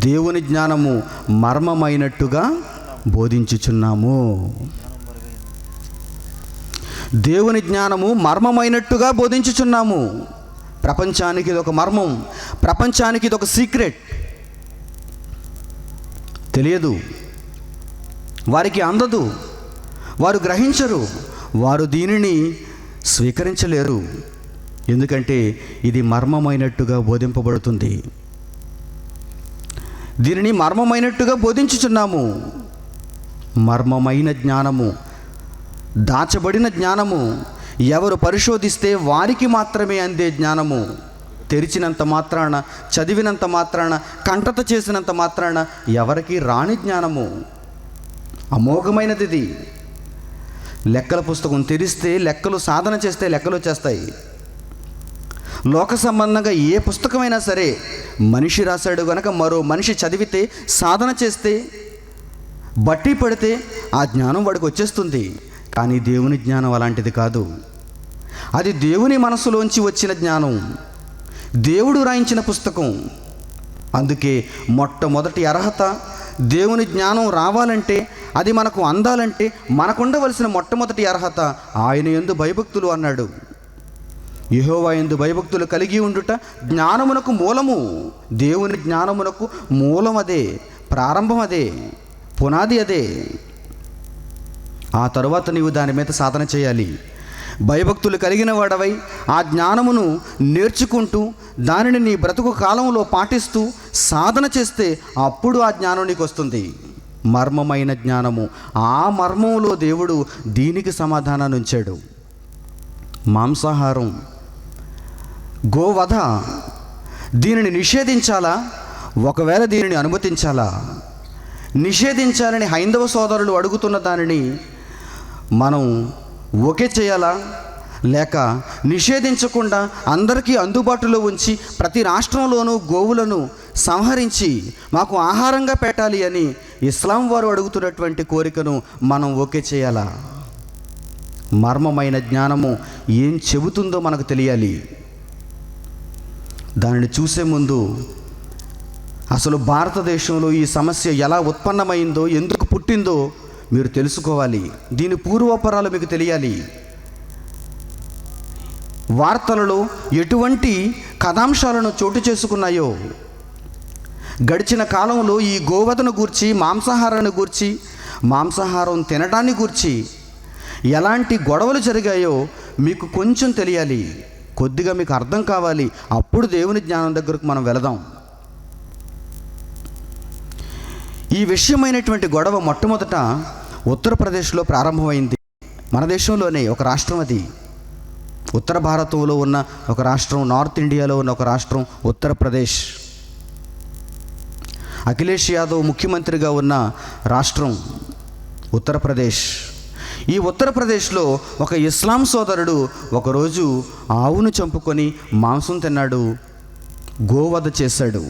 దేవుని జ్ఞానము మర్మమైనట్టుగా బోధించుచున్నాము. దేవుని జ్ఞానము మర్మమైనట్టుగా బోధించుచున్నాము. ప్రపంచానికి ఇది ఒక మర్మం, ప్రపంచానికి ఇది ఒక సీక్రెట్. తెలియదు, వారికి అందదు, వారు గ్రహించరు, వారు దీనిని స్వీకరించలేరు. ఎందుకంటే ఇది మర్మమైనట్టుగా బోధింపబడుతుంది. దీనిని మర్మమైనట్టుగా బోధించుచున్నాము. మర్మమైన జ్ఞానము, దాచబడిన జ్ఞానము, ఎవరు పరిశోధిస్తే వారికి మాత్రమే అందే జ్ఞానము. తెరిచినంత మాత్రాన, చదివినంత మాత్రాన, కంటత చేసినంత మాత్రాన ఎవరికి రాని జ్ఞానము. అమోఘమైనది ఇది. లెక్కల పుస్తకం తెరిస్తే లెక్కలు సాధన చేస్తే లెక్కలు వచ్చేస్తాయి. లోక సంబంధంగా ఏ పుస్తకమైనా సరే మనిషి రాశాడు కనుక మరో మనిషి చదివితే సాధన చేస్తే బట్టి పడితే ఆ జ్ఞానం వాడికి వచ్చేస్తుంది. కానీ దేవుని జ్ఞానం అలాంటిది కాదు. అది దేవుని మనసులోంచి వచ్చిన జ్ఞానం, దేవుడు రాయించిన పుస్తకం. అందుకే మొట్టమొదటి అర్హత దేవుని జ్ఞానం రావాలంటే, అది మనకు అందాలంటే మనకుండవలసిన మొట్టమొదటి అర్హత ఆయన యందు భయభక్తులు అన్నాడు. యెహోవా యందు భయభక్తులు కలిగి ఉండుట జ్ఞానమునకు మూలము. దేవుని జ్ఞానమునకు మూలం అదే, ప్రారంభం అదే, పునాది అదే. ఆ తరువాత నీవు దాని మీద సాధన చేయాలి. భయభక్తులు కలిగిన వాడవై ఆ జ్ఞానమును నేర్చుకుంటూ దానిని నీ బ్రతుకు కాలంలో పాటిస్తూ సాధన చేస్తే అప్పుడు ఆ జ్ఞానం నీకు వస్తుంది. మర్మమైన జ్ఞానము. ఆ మర్మంలో దేవుడు దీనికి సమాధానాన్ని ఉంచాడు. మాంసాహారం, గోవధ, దీనిని నిషేధించాలా? ఒకవేళ దీనిని అనుమతించాలా? నిషేధించాలని హైందవ సోదరులు అడుగుతున్న దానిని మనం ఓకే చేయాలా? లేక నిషేధించకుండా అందరికీ అందుబాటులో ఉంచి ప్రతి రాష్ట్రంలోనూ గోవులను సంహరించి మాకు ఆహారంగా పెట్టాలి అని ఇస్లాం వారు అడుగుతున్నటువంటి కోరికను మనం ఓకే చేయాలా? మర్మమైన జ్ఞానము ఏం చెబుతుందో మనకు తెలియాలి. దానిని చూసే ముందు అసలు భారతదేశంలో ఈ సమస్య ఎలా ఉత్పన్నమైందో, ఎందుకు పుట్టిందో మీరు తెలుసుకోవాలి. దీని పూర్వపరాలు మీకు తెలియాలి. వార్తలలో ఎటువంటి కథాంశాలను చోటు చేసుకున్నాయో, గడిచిన కాలంలో ఈ గోవధను గూర్చి, మాంసాహారాన్ని గూర్చి, మాంసాహారం తినడాన్ని గూర్చి ఎలాంటి గొడవలు జరిగాయో మీకు కొంచెం తెలియాలి. కొద్దిగా మీకు అర్థం కావాలి. అప్పుడు దేవుని జ్ఞానం దగ్గరకు మనం వెళదాం. ఈ విషయమైనటువంటి గొడవ మొట్టమొదట ఉత్తరప్రదేశ్లో ప్రారంభమైంది. మన దేశంలోనే ఒక రాష్ట్రం అది. ఉత్తర భారతంలో ఉన్న ఒక రాష్ట్రం, నార్త్ ఇండియాలో ఉన్న ఒక రాష్ట్రం ఉత్తరప్రదేశ్. అఖిలేష్ యాదవ్ ముఖ్యమంత్రిగా ఉన్న రాష్ట్రం ఉత్తరప్రదేశ్. ఈ ఉత్తరప్రదేశ్లో ఒక ఇస్లాం సోదరుడు ఒకరోజు ఆవును చంపుకొని మాంసం తిన్నాడు, గోవధ చేశాడు.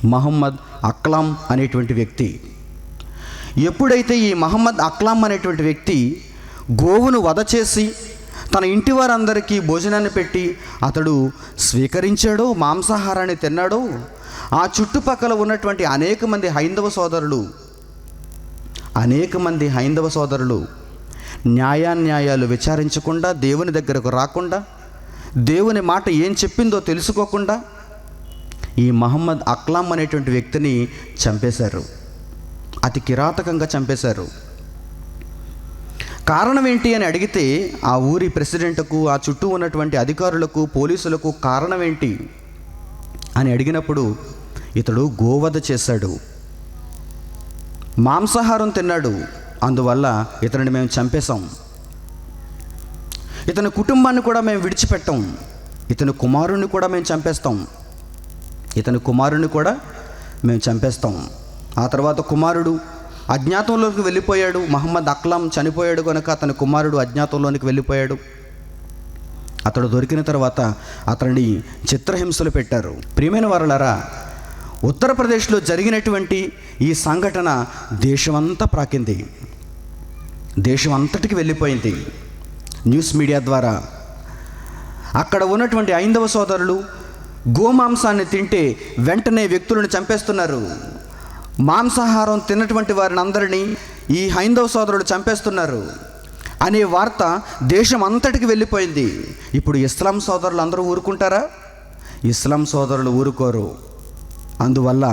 మహమ్మద్ అక్లాం అనేటువంటి వ్యక్తి. ఎప్పుడైతే ఈ మహమ్మద్ అక్లాం అనేటువంటి వ్యక్తి గోవును వధ చేసి తన ఇంటి వారందరికీ భోజనాన్ని పెట్టి అతడు స్వీకరించాడో, మాంసాహారాన్ని తిన్నాడో, ఆ చుట్టుపక్కల ఉన్నటువంటి అనేక మంది హైందవ సోదరులు న్యాయాలు విచారించకుండా, దేవుని దగ్గరకు రాకుండా, దేవుని మాట ఏం చెప్పిందో తెలుసుకోకుండా ఈ మహమ్మద్ అక్లాం అనేటువంటి వ్యక్తిని చంపేశారు. అతి కిరాతకంగా చంపేశారు. కారణం ఏంటి అని అడిగితే ఆ ఊరి ప్రెసిడెంట్కు, ఆ చుట్టూ ఉన్నటువంటి అధికారులకు, పోలీసులకు కారణం ఏంటి అని అడిగినప్పుడు ఇతడు గోవధ చేశాడు, మాంసాహారం తిన్నాడు, అందువల్ల ఇతనిని మేము చంపేశాం. ఇతని కుటుంబాన్ని కూడా మేము విడిచిపెట్టాం. ఇతని కుమారుణ్ణి కూడా మేము చంపేస్తాం. ఆ తర్వాత కుమారుడు అజ్ఞాతంలోకి వెళ్ళిపోయాడు. మహమ్మద్ అక్లాం చనిపోయాడు కనుక అతని కుమారుడు అజ్ఞాతంలోనికి వెళ్ళిపోయాడు. అతడు దొరికిన తర్వాత అతనిని చిత్రహింసలు పెట్టారు. ప్రియమైన వారలారా, ఉత్తరప్రదేశ్లో జరిగినటువంటి ఈ సంఘటన దేశమంతా ప్రాకింది, దేశం అంతటికి వెళ్ళిపోయింది న్యూస్ మీడియా ద్వారా. అక్కడ ఉన్నటువంటి హైందవ సోదరులు గోమాంసాన్ని తింటే వెంటనే వ్యక్తులను చంపేస్తున్నారు. మాంసాహారం తిన్నటువంటి వారిని అందరినీ ఈ హైందవ సోదరులు చంపేస్తున్నారు అనే వార్త దేశం అంతటికి వెళ్ళిపోయింది. ఇప్పుడు ఇస్లాం సోదరులు అందరూ ఊరుకుంటారా? ఇస్లాం సోదరులు ఊరుకోరు. అందువల్ల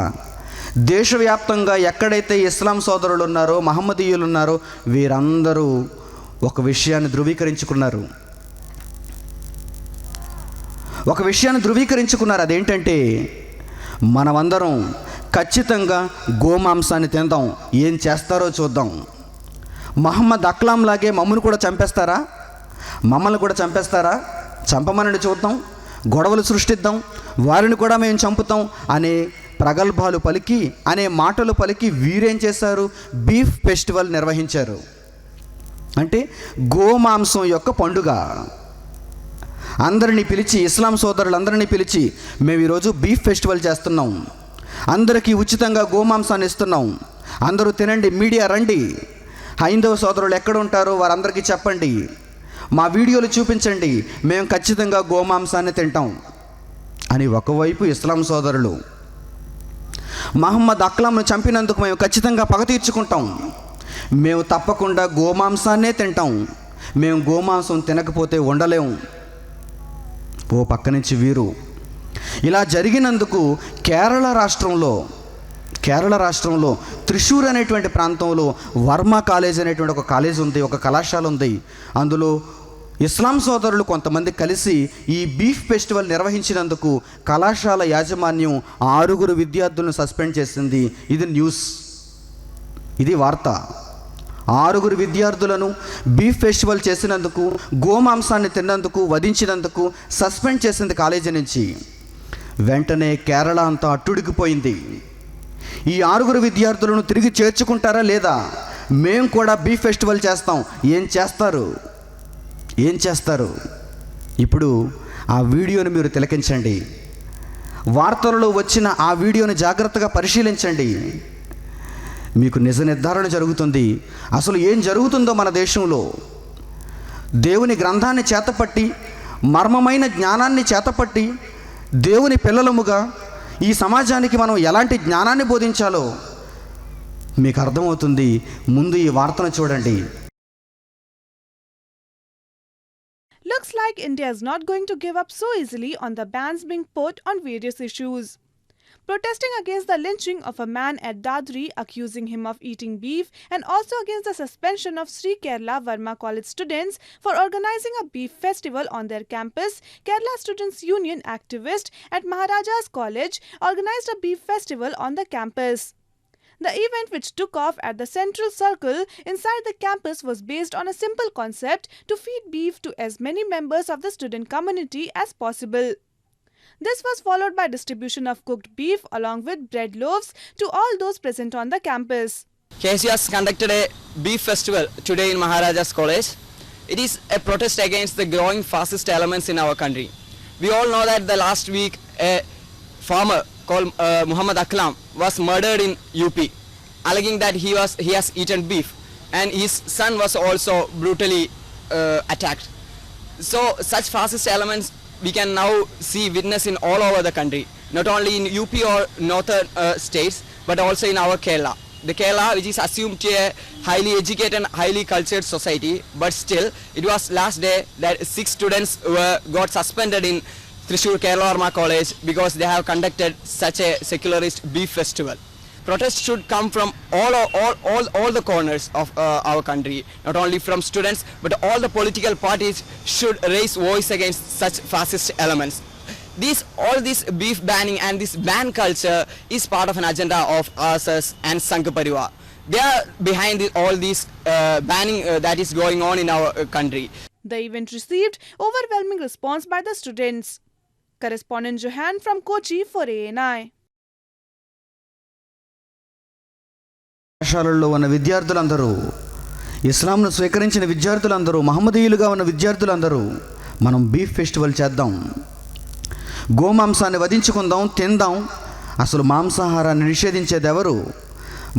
దేశవ్యాప్తంగా ఎక్కడైతే ఇస్లాం సోదరులు ఉన్నారో, మహమ్మదీయులు ఉన్నారో, వీరందరూ ఒక విషయాన్ని ధృవీకరించుకున్నారు. అదేంటంటే, మనమందరం ఖచ్చితంగా గోమాంసాన్ని తిందాం, ఏం చేస్తారో చూద్దాం. మహమ్మద్ అక్లాం లాగే మమ్మల్ని కూడా చంపేస్తారా? చంపమని చూద్దాం, గొడవలు సృష్టిద్దాం, వారిని కూడా మేము చంపుతాం అనే ప్రగల్భాలు పలికి, అనే మాటలు పలికి వీరేం చేశారు? బీఫ్ ఫెస్టివల్ నిర్వహించారు. అంటే గోమాంసం యొక్క పండుగ. అందరినీ పిలిచి, ఇస్లాం సోదరులందరినీ పిలిచి, మేము ఈరోజు బీఫ్ ఫెస్టివల్ చేస్తున్నాం, అందరికీ ఉచితంగా గోమాంసాన్ని ఇస్తున్నాం, అందరూ తినండి, మీడియా రండి, హైందవ సోదరులు ఎక్కడ ఉంటారో వారందరికీ చెప్పండి, మా వీడియోలు చూపించండి, మేము ఖచ్చితంగా గోమాంసాన్ని తింటాం అని ఒకవైపు ఇస్లాం సోదరులు, మహమ్మద్ అక్లాంను చంపినందుకు మేము ఖచ్చితంగా పగ తీర్చుకుంటాం, మేము తప్పకుండా గోమాంసాన్నే తింటాం, మేము గోమాంసం తినకపోతే ఉండలేము. ఓ పక్క నుంచి వీరు. ఇలా జరిగినందుకు కేరళ రాష్ట్రంలో త్రిశూర్ అనేటువంటి ప్రాంతంలో వర్మ కాలేజ్ అనేటువంటి ఒక కాలేజ్ ఉంది, ఒక కళాశాల ఉంది. అందులో ఇస్లాం సోదరులు కొంతమంది కలిసి ఈ బీఫ్ ఫెస్టివల్ నిర్వహించినందుకు కళాశాల యాజమాన్యం 6 విద్యార్థులను సస్పెండ్ చేసింది. ఇది న్యూస్, ఇది వార్త. 6 విద్యార్థులను బీఫ్ ఫెస్టివల్ చేసినందుకు, గోమాంసాన్ని తిన్నందుకు, వధించినందుకు సస్పెండ్ చేసింది కాలేజీ నుంచి. వెంటనే కేరళ అంతా అట్టుడికిపోయింది. ఈ 6 విద్యార్థులను తిరిగి చేర్చుకుంటారా లేదా, మేము కూడా బీఫ్ ఫెస్టివల్ చేస్తాం, ఏం చేస్తారు? ఇప్పుడు ఆ వీడియోని మీరు తిలకించండి, వార్తలలో వచ్చిన ఆ వీడియోని జాగ్రత్తగా పరిశీలించండి, మీకు నిజ నిర్ధారణ జరుగుతుంది. అసలు ఏం జరుగుతుందో మన దేశంలో. దేవుని గ్రంథాన్ని చేతపట్టి, మర్మమైన జ్ఞానాన్ని చేతపట్టి, దేవుని పిల్లలముగా ఈ సమాజానికి మనం ఎలాంటి జ్ఞానాన్ని బోధించాలో మీకు అర్థమవుతుంది. ముందు ఈ వార్తను చూడండి. Looks like India is not going to give up so easily on the bans being put on various issues. Protesting against the lynching of a man at Dadri accusing him of eating beef, and also against the suspension of Sri Kerala Varma College students for organizing a beef festival on their campus, Kerala Students' Union activists at Maharaja's College organized a beef festival on the campus. The event, which took off at the central circle inside the campus, was based on a simple concept to feed beef to as many members of the student community as possible. This was followed by distribution of cooked beef along with bread loaves to all those present on the campus. KCS conducted a beef festival today in Maharaja's College. It is a protest against the growing fascist elements in our country. We all know that the last week a farmer called Muhammad Aklam was murdered in UP, alleging that he has eaten beef, and his son was also brutally attacked. So such fascist elements we can now witness in all over the country, not only in UP or northern states, but also in our Kerala. The Kerala, which is assumed to a highly educated and highly cultured society, but still it was last day that 6 students got suspended in Thrissur Kerala Varma College because they have conducted such a secularist beef festival. Protests should come from all the corners of our country, not only from students, but all the political parties should raise voice against such fascist elements. All this beef banning and this ban culture is part of an agenda of RSS and Sangh Parivar. They are behind all this banning that is going on in our country. The event received overwhelming response by the students. Correspondent Johan from Kochi for ANI. కళాశాలల్లో ఉన్న విద్యార్థులందరూ, ఇస్లాంను స్వీకరించిన విద్యార్థులందరూ, మహమ్మదీయులుగా ఉన్న విద్యార్థులందరూ మనం బీఫ్ ఫెస్టివల్ చేద్దాం, గోమాంసాన్ని వధించుకుందాం, తిందాం. అసలు మాంసాహారాన్ని నిషేధించేది ఎవరు?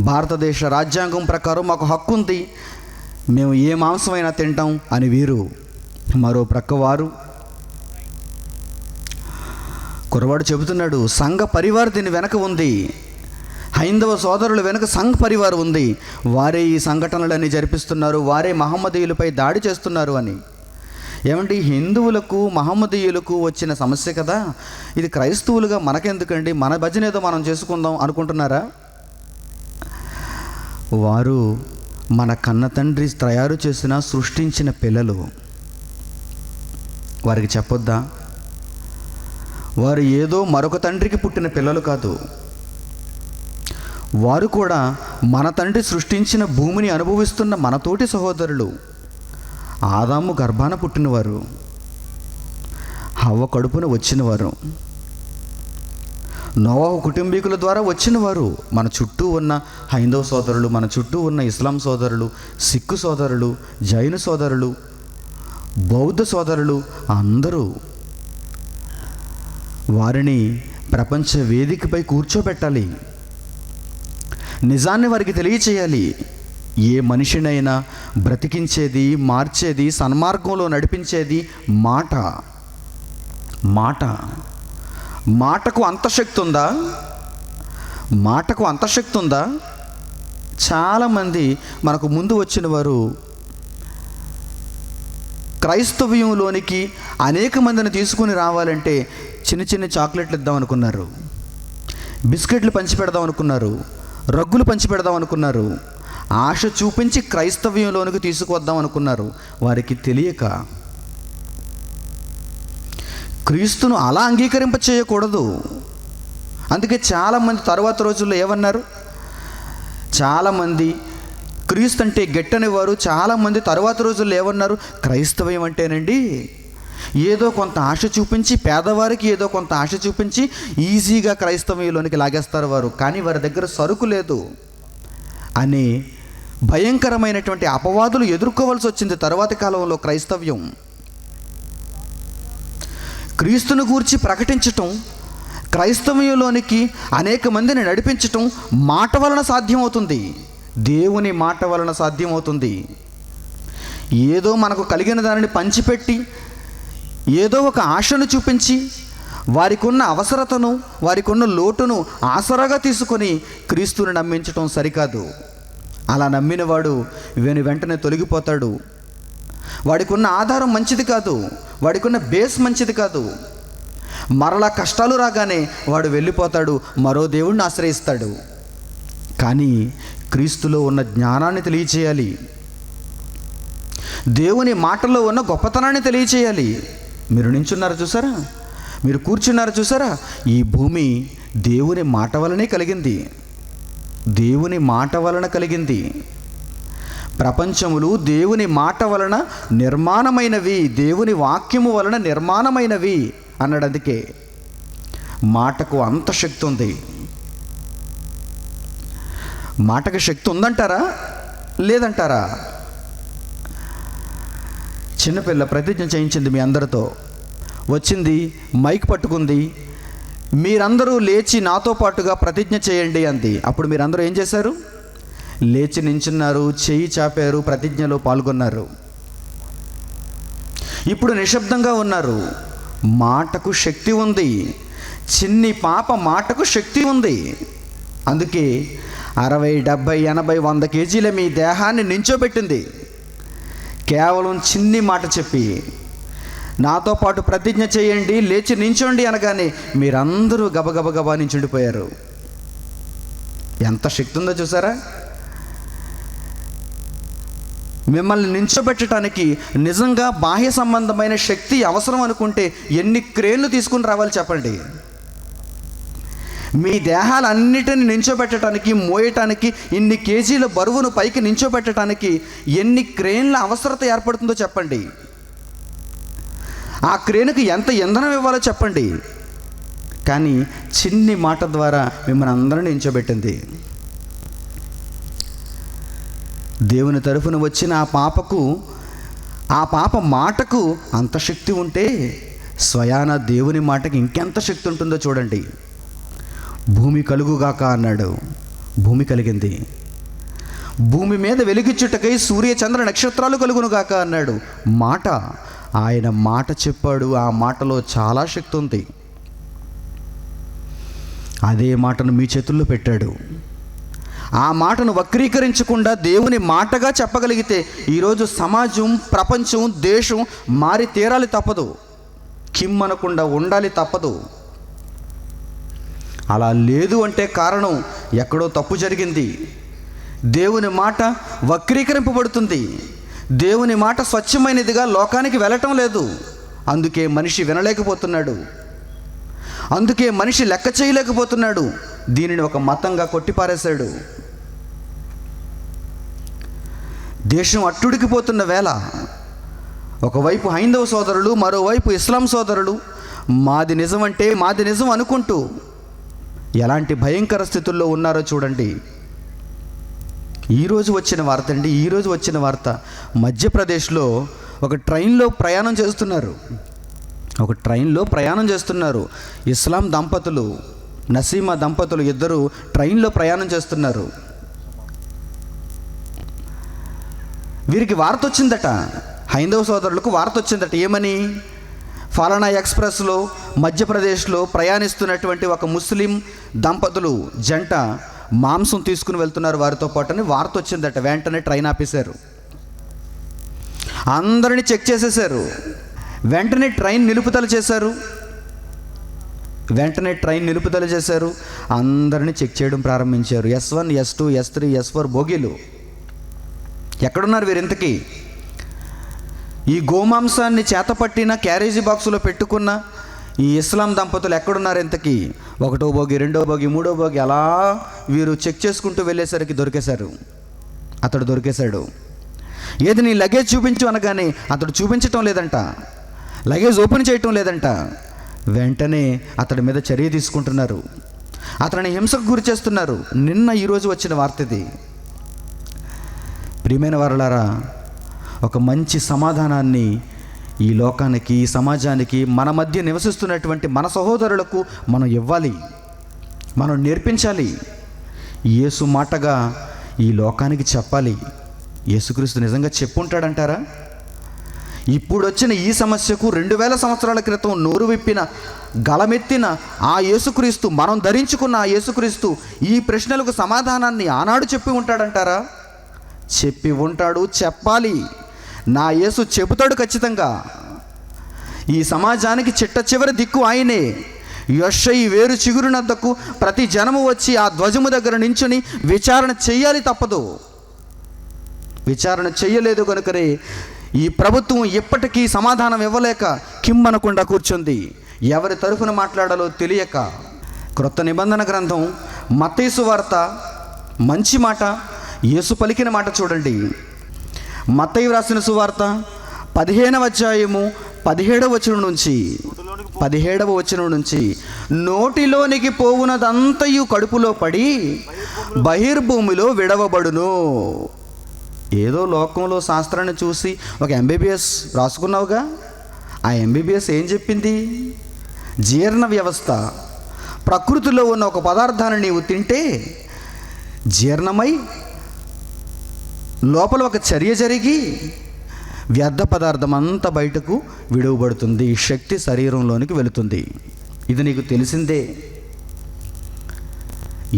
భారతదేశ రాజ్యాంగం ప్రకారం మాకు హక్కు ఉంది, మేము ఏ మాంసమైనా తింటాం అని వీరు. మరో ప్రక్క వారు, కుర్రవాడు చెబుతున్నాడు, సంఘ పరివార్ దీని వెనక ఉంది, హైందవ సోదరుల వెనుక సంఘ్ పరివార్ ఉంది, వారే ఈ సంఘటనలన్నీ జరిపిస్తున్నారు, వారే మహమ్మదీయులపై దాడి చేస్తున్నారు అని. ఏమండి, హిందువులకు మహమ్మదీయులకు వచ్చిన సమస్య కదా, ఇది క్రైస్తవులుగా మనకెందుకండి, మన భజన ఏదో మనం చేసుకుందాం అనుకుంటున్నారా? వారు మన కన్న తండ్రి తయారు చేసిన సృష్టించిన పిల్లలు, వారికి చెప్పొద్దా? వారు ఏదో మరొక తండ్రికి పుట్టిన పిల్లలు కాదు, వారు కూడా మన తండ్రి సృష్టించిన భూమిని అనుభవిస్తున్న మన తోటి సహోదరులు. ఆదాము గర్భాన పుట్టినవారు, హవ్వ కడుపున వచ్చినవారు. నోవాహు కుటుంబీకుల ద్వారా వచ్చిన వారు మన చుట్టూ ఉన్న హైందవ సోదరులు, మన చుట్టూ ఉన్న ఇస్లాం సోదరులు, సిక్కు సోదరులు, జైన సోదరులు, బౌద్ధ సోదరులు అందరూ వారిని ప్రపంచ వేదికపై కూర్చోబెట్టాలి. నిజాన్ని వారికి తెలియచేయాలి. ఏ మనిషినైనా బ్రతికించేది, మార్చేది, సన్మార్గంలో నడిపించేది మాట. మాటకు అంత శక్తి ఉందా? మాటకు అంత శక్తి ఉందా? చాలామంది మనకు ముందు వచ్చిన వారు క్రైస్తవ్యంలోనికి అనేక మందిని తీసుకుని రావాలంటే చిన్న చిన్న చాక్లెట్లు ఇద్దాం అనుకున్నారు, బిస్కెట్లు పంచిపెడదాం అనుకున్నారు, రగ్గులు పంచిపెడదాం అనుకున్నారు, ఆశ చూపించి క్రైస్తవ్యంలోనికి తీసుకువద్దాం అనుకున్నారు. వారికి తెలియక క్రీస్తును అలా అంగీకరింప చేయకూడదు. అందుకే చాలామంది తర్వాత రోజుల్లో ఏమన్నారు? చాలామంది క్రీస్తు అంటే గెట్టని వారు చాలామంది తర్వాత రోజుల్లో ఏమన్నారు? క్రైస్తవ్యం అంటేనండి ఏదో కొంత ఆశ చూపించి, పేదవారికి ఏదో కొంత ఆశ చూపించి ఈజీగా క్రైస్తవ్యంలోనికి లాగేస్తారు వారు. కానీ వారి దగ్గర సరుకు లేదు అనే భయంకరమైనటువంటి అపవాదులు ఎదుర్కోవాల్సి వచ్చింది తర్వాతి కాలంలో. క్రీస్తును గూర్చి ప్రకటించటం, క్రైస్తవ్యంలోనికి అనేక మందిని నడిపించటం మాట వలన సాధ్యమవుతుంది, దేవుని మాట వలన సాధ్యమవుతుంది. ఏదో మనకు కలిగిన దానిని పంచిపెట్టి, ఏదో ఒక ఆశను చూపించి, వారికి ఉన్న అవసరతను, వారికి ఉన్న లోటును ఆసరాగా తీసుకొని క్రీస్తుని నమ్మించటం సరికాదు. అలా నమ్మినవాడు వెంటనే తొలగిపోతాడు. వాడికి ఉన్న ఆధారం మంచిది కాదు, వాడికి ఉన్న బేస్ మంచిది కాదు. మరలా కష్టాలు రాగానే వాడు వెళ్ళిపోతాడు, మరో దేవుణ్ణి ఆశ్రయిస్తాడు. కానీ క్రీస్తులో ఉన్న జ్ఞానాన్ని తెలియచేయాలి, దేవుని మాటల్లో ఉన్న గొప్పతనాన్ని తెలియచేయాలి. మీరు నించున్నారు చూసారా, మీరు కూర్చున్నారు చూసారా, ఈ భూమి దేవుని మాట వలనే కలిగింది, దేవుని మాట వలన కలిగింది. ప్రపంచములు దేవుని మాట వలన నిర్మాణమైనవి, దేవుని వాక్యము వలన నిర్మాణమైనవి అన్నాడు. అందుకే మాటకు అంత శక్తి ఉంది. మాటకు శక్తి ఉందంటారా లేదంటారా? చిన్నపిల్ల ప్రతిజ్ఞ చేయించింది మీ అందరితో, వచ్చింది మైక్ పట్టుకుంది, మీరందరూ లేచి నాతో పాటుగా ప్రతిజ్ఞ చేయండి అంది. అప్పుడు మీరందరూ ఏం చేశారు? లేచి నించున్నారు, చేయి చాపారు, ప్రతిజ్ఞలో పాల్గొన్నారు. ఇప్పుడు నిశ్శబ్దంగా ఉన్నారు. మాటకు శక్తి ఉంది, చిన్ని పాప మాటకు శక్తి ఉంది. అందుకే 60, 70, 80, 100 కేజీల మీ దేహాన్ని నించోబెట్టింది. కేవలం చిన్ని మాట చెప్పి నాతో పాటు ప్రతిజ్ఞ చేయండి, లేచి నించోండి అనగానే మీరందరూ గబగబా నించుండిపోయారు. ఎంత శక్తి ఉందో చూసారా? మిమ్మల్ని నించోబెట్టడానికి నిజంగా బాహ్య సంబంధమైన శక్తి అవసరం అనుకుంటే ఎన్ని క్రేన్లు తీసుకుని రావాలి చెప్పండి. మీ దేహాలన్నిటిని నించోబెట్టడానికి, మోయటానికి, ఇన్ని కేజీల బరువును పైకి నించోబెట్టడానికి ఎన్ని క్రేన్ల అవసరత ఏర్పడుతుందో చెప్పండి. ఆ క్రేన్కి ఎంత ఇంధనం ఇవ్వాలో చెప్పండి. కానీ చిన్ని మాట ద్వారా మిమ్మల్ని అందరినీ నించోబెట్టింది. దేవుని తరఫున వచ్చిన ఆ పాప మాటకు అంత శక్తి ఉంటే స్వయాన దేవుని మాటకి ఇంకెంత శక్తి ఉంటుందో చూడండి. భూమి కలుగుగాక అన్నాడు, భూమి కలిగింది. భూమి మీద వెలుగిచ్చుటకై సూర్య చంద్ర నక్షత్రాలు కలుగునుగాక అన్నాడు. మాట, ఆయన మాట చెప్పాడు. ఆ మాటలో చాలా శక్తి ఉంది. అదే మాటను మీ చేతుల్లో పెట్టాడు. ఆ మాటను వక్రీకరించకుండా దేవుని మాటగా చెప్పగలిగితే ఈరోజు సమాజం, ప్రపంచం, దేశం మారి తీరాలి తప్పదు, కిమ్మనకుండా ఉండాలి తప్పదు. అలా లేదు అంటే కారణం ఎక్కడో తప్పు జరిగింది. దేవుని మాట వక్రీకరింపబడుతుంది. దేవుని మాట స్వచ్ఛమైనదిగా లోకానికి వెళ్ళటం లేదు. అందుకే మనిషి వినలేకపోతున్నాడు, అందుకే మనిషి లెక్క చేయలేకపోతున్నాడు. దీనిని ఒక మతంగా కొట్టిపారేశాడు. దేశం అట్టుడికిపోతున్న వేళ ఒకవైపు హైందవ సోదరులు, మరోవైపు ఇస్లాం సోదరులు మాది నిజం అంటే మాది నిజం అనుకుంటూ ఎలాంటి భయంకర స్థితుల్లో ఉన్నారో చూడండి. ఈరోజు వచ్చిన వార్త అండి, ఈరోజు వచ్చిన వార్త. మధ్యప్రదేశ్లో ఒక ట్రైన్లో ప్రయాణం చేస్తున్నారు. ఇస్లాం దంపతులు, నసీమా దంపతులు ఇద్దరు ట్రైన్లో ప్రయాణం చేస్తున్నారు. వీరికి వార్త వచ్చిందట, హైందవ సోదరులకు వార్త వచ్చిందట. ఏమని? ఫలానా ఎక్స్ప్రెస్లో మధ్యప్రదేశ్లో ప్రయాణిస్తున్నటువంటి ఒక ముస్లిం దంపతులు జంట మాంసం తీసుకుని వెళ్తున్నారు వారితో పాటుని వార్త వచ్చిందట. వెంటనే ట్రైన్ ఆపేశారు, అందరినీ చెక్ చేసేశారు. వెంటనే ట్రైన్ నిలుపుదల చేశారు. అందరినీ చెక్ చేయడం ప్రారంభించారు. S1, S2, S3, S4 బోగీలు. ఎక్కడున్నారు వీరింతకీ? ఈ గోమాంసాన్ని చేతపట్టిన క్యారేజీ బాక్సులో పెట్టుకున్న ఈ ఇస్లాం దంపతులు ఎక్కడున్నారు ఇంతకీ? 1వ బోగి, 2వ బోగి, 3వ బోగి అలా వీరు చెక్ చేసుకుంటూ వెళ్ళేసరికి అతడు దొరికేశాడు. ఏది నీ లగేజ్ చూపించు అనగానే అతడు చూపించటం లేదంట, లగేజ్ ఓపెన్ చేయటం లేదంట. వెంటనే అతడి మీద చర్య తీసుకుంటున్నారు, అతడిని హింసకు గురి చేస్తున్నారు. ఈరోజు వచ్చిన వార్త ఇది. ప్రియమైన వారలారా, ఒక మంచి సమాధానాన్ని ఈ లోకానికి, ఈ సమాజానికి, మన మధ్య నివసిస్తున్నటువంటి మన సహోదరులకు మనం ఇవ్వాలి, మనం నేర్పించాలి. యేసు మాటగా ఈ లోకానికి చెప్పాలి. యేసుక్రీస్తు నిజంగా చెప్పుంటాడంటారా? ఇప్పుడు వచ్చిన ఈ సమస్యకు 2000 సంవత్సరాల క్రితం నోరు విప్పిన, గళమెత్తిన ఆ యేసుక్రీస్తు, మనం ధరించుకున్న ఆ యేసుక్రీస్తు ఈ ప్రశ్నలకు సమాధానాన్ని ఆనాడు చెప్పి ఉంటాడంటారా? చెప్పి ఉంటాడు, చెప్పాలి. నా యేసు చెబుతాడు ఖచ్చితంగా. ఈ సమాజానికి చిట్ట చివరి దిక్కు ఆయనే. యెషయి వేరు చిగురునద్దకు ప్రతి జనము వచ్చి ఆ ధ్వజము దగ్గర నించుని విచారణ చెయ్యాలి, తప్పదు. విచారణ చెయ్యలేదు కనుకనే ఈ ప్రభుత్వం ఇప్పటికీ సమాధానం ఇవ్వలేక కిమ్మనకుండా కూర్చుంది, ఎవరి తరఫున మాట్లాడాలో తెలియక. క్రొత్త నిబంధన గ్రంథం మత్తయి సువార్త మంచి మాట, యేసు పలికిన మాట చూడండి. మత్తయి వ్రాసిన సువార్త 15వ అధ్యాయము 17వ వచనం నుంచి నోటిలోనికి పోవునదంతయు కడుపులో పడి బహిర్భూమిలో విడవబడును. ఏదో లోకంలో శాస్త్రాన్ని చూసి ఒక MBBS రాసుకున్నావుగా, ఆ MBBS ఏం చెప్పింది? జీర్ణ వ్యవస్థ, ప్రకృతిలో ఉన్న ఒక పదార్థాన్ని నీవు తింటే జీర్ణమై లోపల ఒక చర్య జరిగి వ్యర్థ పదార్థం అంతా బయటకు విడువబడుతుంది, శక్తి శరీరంలోనికి వెళుతుంది. ఇది నీకు తెలిసిందే.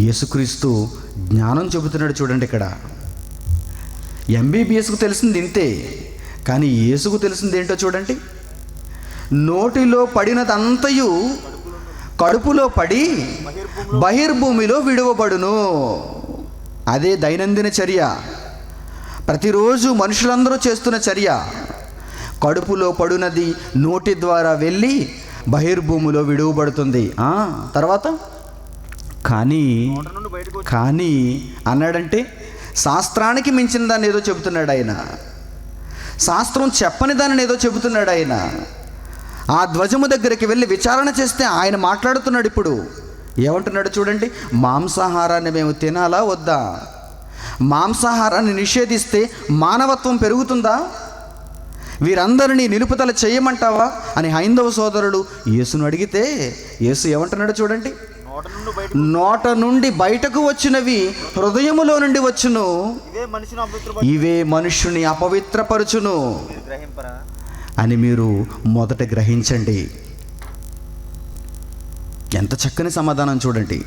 యేసుక్రీస్తు జ్ఞానం చెబుతున్నాడు చూడండి. ఇక్కడ MBBSకు తెలిసింది ఇంతే, కానీ యేసుకు తెలిసింది ఏంటో చూడండి. నోటిలో పడినదంతయు కడుపులో పడి బహిర్భూమిలో విడువబడును. అదే దైనందిన చర్య, ప్రతిరోజు మనుషులందరూ చేస్తున్న చర్య. కడుపులో పడునది నోటి ద్వారా వెళ్ళి బహిర్భూమిలో విడువబడుతుంది. తర్వాత కానీ అన్నాడంటే శాస్త్రానికి మించిన దాన్ని ఏదో చెబుతున్నాడు ఆయన, శాస్త్రం చెప్పని దానిని ఏదో చెబుతున్నాడు ఆయన. ఆ ధ్వజము దగ్గరికి వెళ్ళి విచారణ చేస్తే ఆయన మాట్లాడుతున్నాడు. ఇప్పుడు ఏమంటున్నాడు చూడండి. మాంసాహారాన్ని మేము తినాలా వద్దా? మాంసాహారాన్ని నిషేధిస్తే మానవత్వం పెరుగుతుందా? వీరందరినీ నిలుపుదల చేయమంటావా అని హైందవ సోదరుడు యేసును అడిగితే యేసు ఏమంటున్నాడు చూడండి. నోట నుండి బయటకు వచ్చినవి హృదయములో నుండి వచ్చును, ఇవే మనుష్యుని అపవిత్రపరచును అని మీరు మొదట గ్రహించండి. ఎంత చక్కని సమాధానం చూడండి.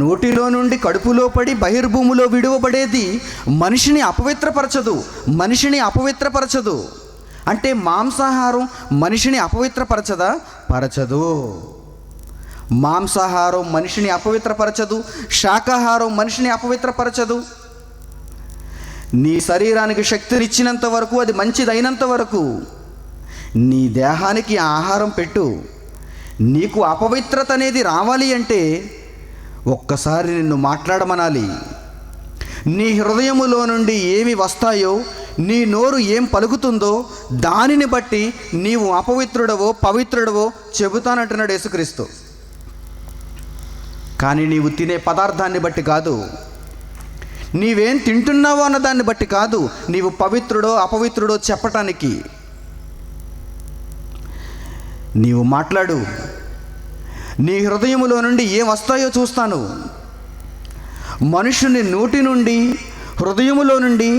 నోటిలో నుండి కడుపులో పడి బహిర్భూమిలో విడువబడేది మనిషిని అపవిత్రపరచదు. అంటే మాంసాహారం మనిషిని అపవిత్రపరచదా? పరచదు. మాంసాహారం మనిషిని అపవిత్రపరచదు, శాకాహారం మనిషిని అపవిత్రపరచదు. నీ శరీరానికి శక్తినిచ్చినంత వరకు, అది మంచిదైనంత వరకు నీ దేహానికి ఆహారం పెట్టు. నీకు అపవిత్రత అనేది రావాలి అంటే ఒక్కసారి నిన్ను మాట్లాడమనాలి. నీ హృదయములో నుండి ఏమి వస్తాయో, నీ నోరు ఏం పలుకుతుందో దానిని బట్టి నీవు అపవిత్రుడవో పవిత్రుడవో చెబుతానంటున్నాడు యేసుక్రీస్తు. కానీ నీవు తినే పదార్థాన్ని బట్టి కాదు, నీవేం తింటున్నావో అన్న దాన్ని బట్టి కాదు, నీవు పవిత్రుడో అపవిత్రుడో చెప్పటానికి. నీవు మాట్లాడు, నీ హృదయములో నుండి ఏం వస్తాయో చూస్తాను. మనుషుని నోటి నుండి, హృదయములో నుండి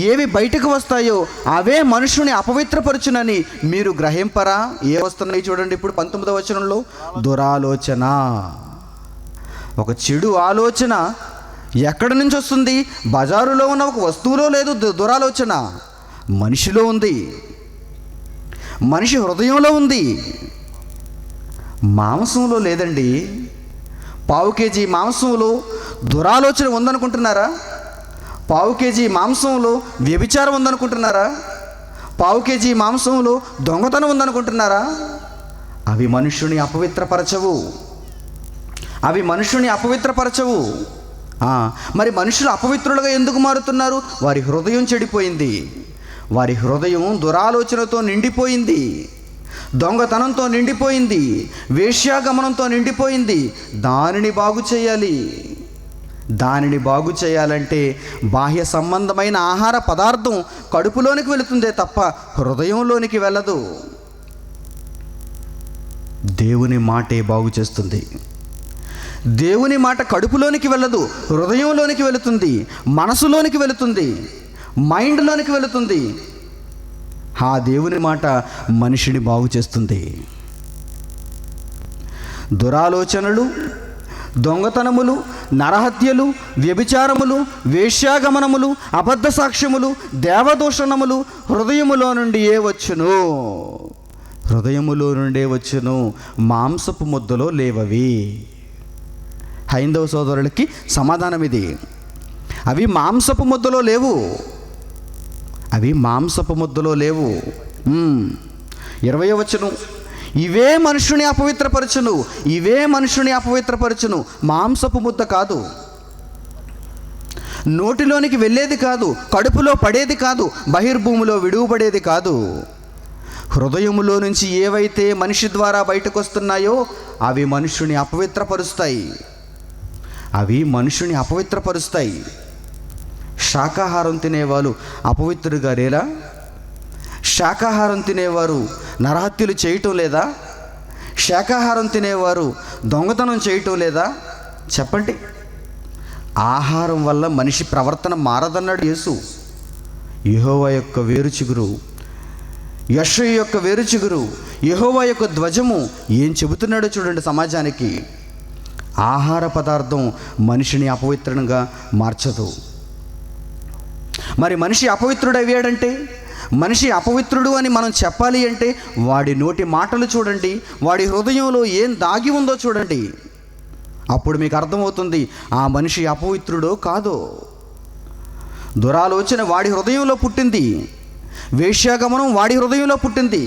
ఏవి బయటకు వస్తాయో అవే మనుషుని అపవిత్రపరచునని మీరు గ్రహింపరా? ఏ వస్తున్నాయి చూడండి. ఇప్పుడు 19వ వచనంలో దురాలోచన. ఒక చెడు ఆలోచన ఎక్కడి నుంచి వస్తుంది? బజారులో ఉన్న ఒక వస్తువులో లేదు దురాలోచన, మనిషిలో ఉంది, మనిషి హృదయంలో ఉంది, మాంసంలో లేదండి. పావు కేజీ మాంసంలో దురాలోచన ఉందనుకుంటున్నారా? పావు కేజీ మాంసంలో వ్యభిచారం ఉందనుకుంటున్నారా? పావు కేజీ మాంసంలో దొంగతనం ఉందనుకుంటున్నారా? అవి మనుష్యుని అపవిత్రపరచవు, అవి మనుషుని అపవిత్రపరచవు. మరి మనుషులు అపవిత్రులుగా ఎందుకు మారుతున్నారు? వారి హృదయం చెడిపోయింది, వారి హృదయం దురాలోచనతో నిండిపోయింది, దొంగతనంతో నిండిపోయింది, వేశ్యాగమనంతో నిండిపోయింది. దానిని బాగు చేయాలి. దానిని బాగు చేయాలంటే బాహ్య సంబంధమైన ఆహార పదార్థం కడుపులోనికి వెళుతుందే తప్ప హృదయంలోనికి వెళ్ళదు. దేవుని మాటే బాగు చేస్తుంది. దేవుని మాట కడుపులోనికి వెళ్ళదు, హృదయంలోనికి వెళుతుంది, మనసులోనికి వెళుతుంది, మైండ్లోనికి వెళుతుంది. ఆ దేవుని మాట మనిషిని బాగు చేస్తుంది. దురాలోచనలు, దొంగతనములు, నరహత్యలు, వ్యభిచారములు, వేశ్యాగమనములు, అబద్ధ సాక్ష్యములు, దేవదూషణములు హృదయములో నుండి వచ్చును, హృదయములో నుండే వచ్చును, మాంసపు ముద్దలో లేవవి. హైందవ సోదరులకి సమాధానం ఇది. అవి మాంసపు ముద్దలో లేవు, అవి మాంసపు ముద్దలో లేవు. 20వ వచనం, ఇవే మనుషుని అపవిత్రపరచును, ఇవే మనుషుని అపవిత్రపరచును. మాంసపు ముద్ద కాదు, నోటిలోనికి వెళ్ళేది కాదు, కడుపులో పడేది కాదు, బహిర్భూమిలో విడువబడేది కాదు. హృదయములో నుంచి ఏవైతే మనిషి ద్వారా బయటకు వస్తున్నాయో అవి మనుషుని అపవిత్రపరుస్తాయి, అవి మనుషుని అపవిత్రపరుస్తాయి. శాకాహారం తినేవాళ్ళు అపవిత్రులుగా లేరా? శాకాహారం తినేవారు నరహత్యలు చేయటం లేదా? శాకాహారం తినేవారు దొంగతనం చేయటం లేదా? చెప్పండి. ఆహారం వల్ల మనిషి ప్రవర్తన మారదన్నాడు యేసు. యెహోవా యొక్క వేరుచిగురు, యెషయా యొక్క వేరుచిగురు, యెహోవా యొక్క ధ్వజము ఏం చెబుతున్నాడో చూడండి సమాజానికి. ఆహార పదార్థం మనిషిని అపవిత్రంగా మార్చదు. మరి మనిషి అపవిత్రుడయ్యాడంటే, మనిషి అపవిత్రుడు అని మనం చెప్పాలి అంటే వాడి నోటి మాటలు చూడండి, వాడి హృదయంలో ఏం దాగి ఉందో చూడండి. అప్పుడు మీకు అర్థమవుతుంది ఆ మనిషి అపవిత్రుడో కాదో. దురాలోచన వాడి హృదయంలో పుట్టింది, వేశ్యాగమనం వాడి హృదయంలో పుట్టింది.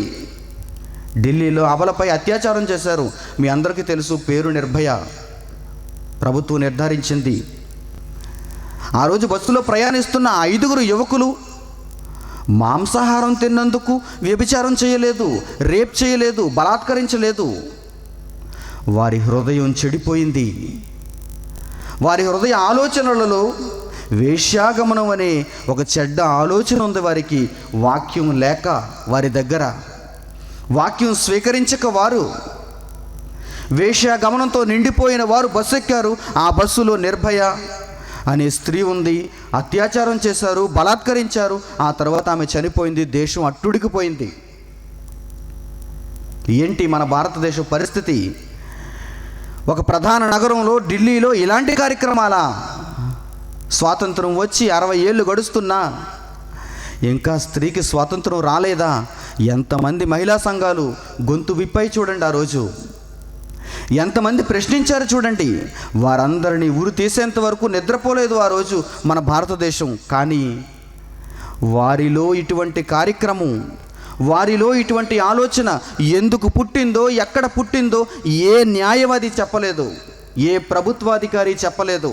ఢిల్లీలో అబలపై అత్యాచారం చేశారు, మీ అందరికీ తెలుసు, పేరు నిర్భయ. ప్రభుత్వం నిర్ధారించింది. ఆ రోజు బస్సులో ప్రయాణిస్తున్న 5 యువకులు మాంసాహారం తిన్నందుకు వ్యభిచారం చేయలేదు, రేప్ చేయలేదు, బలాత్కరించలేదు. వారి హృదయం చెడిపోయింది. వారి హృదయ ఆలోచనలలో వేశ్యాగమనం అనే ఒక చెడ్డ ఆలోచన ఉంది వారికి. వాక్యం లేక వారి దగ్గర, వాక్యం స్వీకరించక వారు వేశ్యాగమనంతో నిండిపోయిన వారు బస్సు ఎక్కారు. ఆ బస్సులో నిర్భయ అనే స్త్రీ ఉంది. అత్యాచారం చేశారు, బలాత్కరించారు. ఆ తర్వాత ఆమె చనిపోయింది. దేశం అట్టుడికిపోయింది. ఏంటి మన భారతదేశ పరిస్థితి? ఒక ప్రధాన నగరంలో ఢిల్లీలో ఇలాంటి కార్యక్రమాలా? స్వాతంత్రం వచ్చి 60 ఏళ్ళు గడుస్తున్నా ఇంకా స్త్రీకి స్వాతంత్రం రాలేదా? ఎంతమంది మహిళా సంఘాలు గొంతు విప్పాయి చూడండి. ఆ రోజు ఎంతమంది ప్రశ్నించారు చూడండి. వారందరినీ ఉరి తీసేంత వరకు నిద్రపోలేదు ఆ రోజు మన భారతదేశం. కానీ వారిలో ఇటువంటి కార్యక్రమం, వారిలో ఇటువంటి ఆలోచన ఎందుకు పుట్టిందో, ఎక్కడ పుట్టిందో ఏ న్యాయవాది చెప్పలేదు, ఏ ప్రభుత్వాధికారి చెప్పలేదు.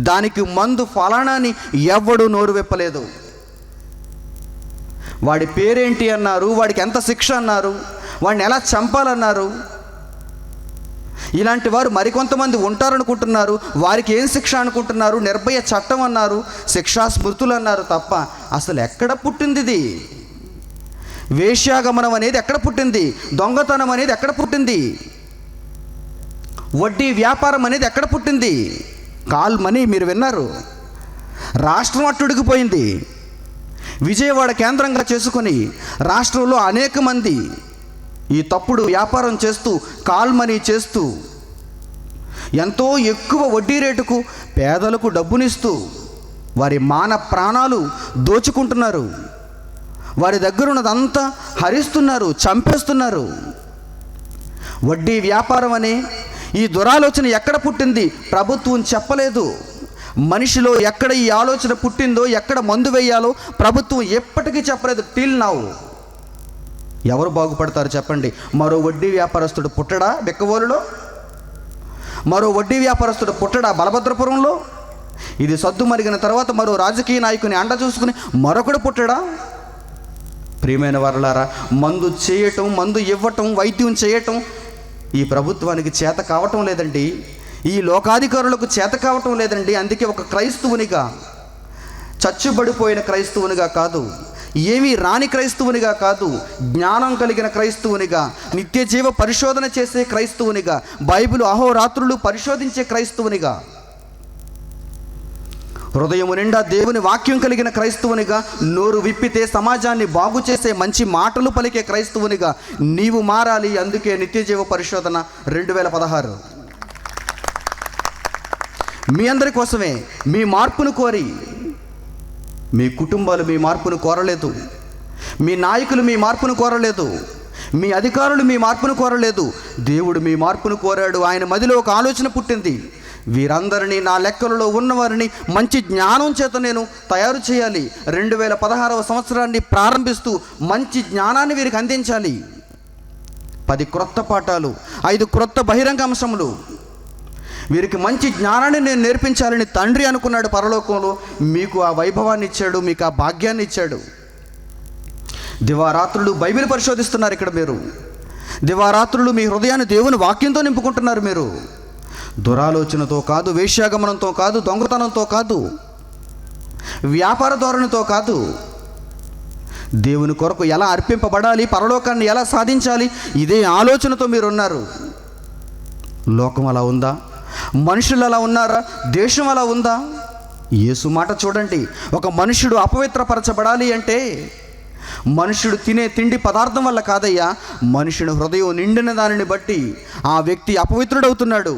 దానికి మందు ఫలానాని ఎవ్వడూ నోరు విప్పలేదు. వాడి పేరేంటి అన్నారు, వాడికి ఎంత శిక్ష అన్నారు, వాడిని ఎలా చంపాలన్నారు. ఇలాంటి వారు మరికొంతమంది ఉంటారనుకుంటున్నారు. వారికి ఏం శిక్ష అనుకుంటున్నారు? నిర్భయ చట్టం అన్నారు, శిక్షా స్మృతులు అన్నారు తప్ప అసలు ఎక్కడ పుట్టింది ఇది? వేశ్యాగమనం అనేది ఎక్కడ పుట్టింది? దొంగతనం అనేది ఎక్కడ పుట్టింది? వడ్డీ వ్యాపారం అనేది ఎక్కడ పుట్టింది? కాల్ మనీ మీరు విన్నారు. రాష్ట్రం అట్టుడికిపోయింది. విజయవాడ కేంద్రంగా చేసుకొని రాష్ట్రంలో అనేక మంది ఈ తప్పుడు వ్యాపారం చేస్తూ, కాల్ మనీ చేస్తూ, ఎంతో ఎక్కువ వడ్డీ రేటుకు పేదలకు డబ్బునిస్తూ వారి మాన ప్రాణాలు దోచుకుంటున్నారు. వారి దగ్గర ఉన్నదంతా హరిస్తున్నారు, చంపేస్తున్నారు. వడ్డీ వ్యాపారం అనే ఈ దురాలోచన ఎక్కడ పుట్టింది? ప్రభుత్వం చెప్పలేదు. మనిషిలో ఎక్కడ ఈ ఆలోచన పుట్టిందో, ఎక్కడ మందు వేయాలో ప్రభుత్వం ఎప్పటికీ చెప్పలేదు. Till now. ఎవరు బాగుపడతారు చెప్పండి? మరో వడ్డీ వ్యాపారస్తుడు పుట్టడా బెక్కవోలులో? మరో వడ్డీ వ్యాపారస్తుడు పుట్టడా బలభద్రపురంలో? ఇది సద్దు మరిగిన తర్వాత మరో రాజకీయ నాయకుని అండ చూసుకుని మరొకడు పుట్టడా? ప్రియమైన వారలారా, మందు చేయటం, మందు ఇవ్వటం, వైద్యం చేయటం ఈ ప్రభుత్వానికి చేత కావటం లేదండి. ఈ లోకాధికారులకు చేత కావటం లేదండి. అందుకే ఒక క్రైస్తవునిగా, చచ్చుబడిపోయిన క్రైస్తవునిగా కాదు, ఏమీ రాని క్రైస్తవునిగా కాదు, జ్ఞానం కలిగిన క్రైస్తవునిగా, నిత్య జీవ పరిశోధన చేసే క్రైస్తవునిగా, బైబిల్ అహోరాత్రులు పరిశోధించే క్రైస్తవునిగా, హృదయము నిండా దేవుని వాక్యం కలిగిన క్రైస్తవునిగా, నోరు విప్పితే సమాజాన్ని బాగు చేసే మంచి మాటలు పలికే క్రైస్తవునిగా నీవు మారాలి. అందుకే నిత్యజీవ పరిశోధన 2016 మీ అందరి కోసమే. మీ మార్పును కోరి, మీ కుటుంబాలు మీ మార్పును కోరలేదు, మీ నాయకులు మీ మార్పును కోరలేదు, మీ అధికారులు మీ మార్పును కోరలేదు, దేవుడు మీ మార్పును కోరాడు. ఆయన మదిలో ఒక ఆలోచన పుట్టింది. వీరందరినీ, నా లెక్కలలో ఉన్నవారిని మంచి జ్ఞానం చేత నేను తయారు చేయాలి. 2016వ సంవత్సరాన్ని ప్రారంభిస్తూ మంచి జ్ఞానాన్ని వీరికి అందించాలి. 10 క్రొత్త పాఠాలు, 5 క్రొత్త బహిరంగ అంశములు, వీరికి మంచి జ్ఞానాన్ని నేను నేర్పించాలని తండ్రి అనుకున్నాడు పరలోకంలో. మీకు ఆ వైభవాన్ని ఇచ్చాడు, మీకు ఆ భాగ్యాన్ని ఇచ్చాడు. దివారాత్రులు బైబిల్ పరిశోధిస్తున్నారు ఇక్కడ మీరు. దివారాత్రులు మీ హృదయాన్ని దేవుని వాక్యంతో నింపుకుంటున్నారు మీరు. దురాలోచనతో కాదు, వేశ్యాగమనంతో కాదు, దొంగతనంతో కాదు, వ్యాపార ధోరణితో కాదు. దేవుని కొరకు ఎలా అర్పింపబడాలి, పరలోకాన్ని ఎలా సాధించాలి, ఇదే ఆలోచనతో మీరు ఉన్నారు. లోకం అలా ఉందా? మనుషులు అలా ఉన్నారా? దేశం అలా ఉందా? యేసు మాట చూడండి. ఒక మనుషుడు అపవిత్రపరచబడాలి అంటే మనుషుడు తినే తిండి పదార్థం వల్ల కాదయ్యా, మనుషుని హృదయం నిండిన దానిని బట్టి ఆ వ్యక్తి అపవిత్రుడవుతున్నాడు.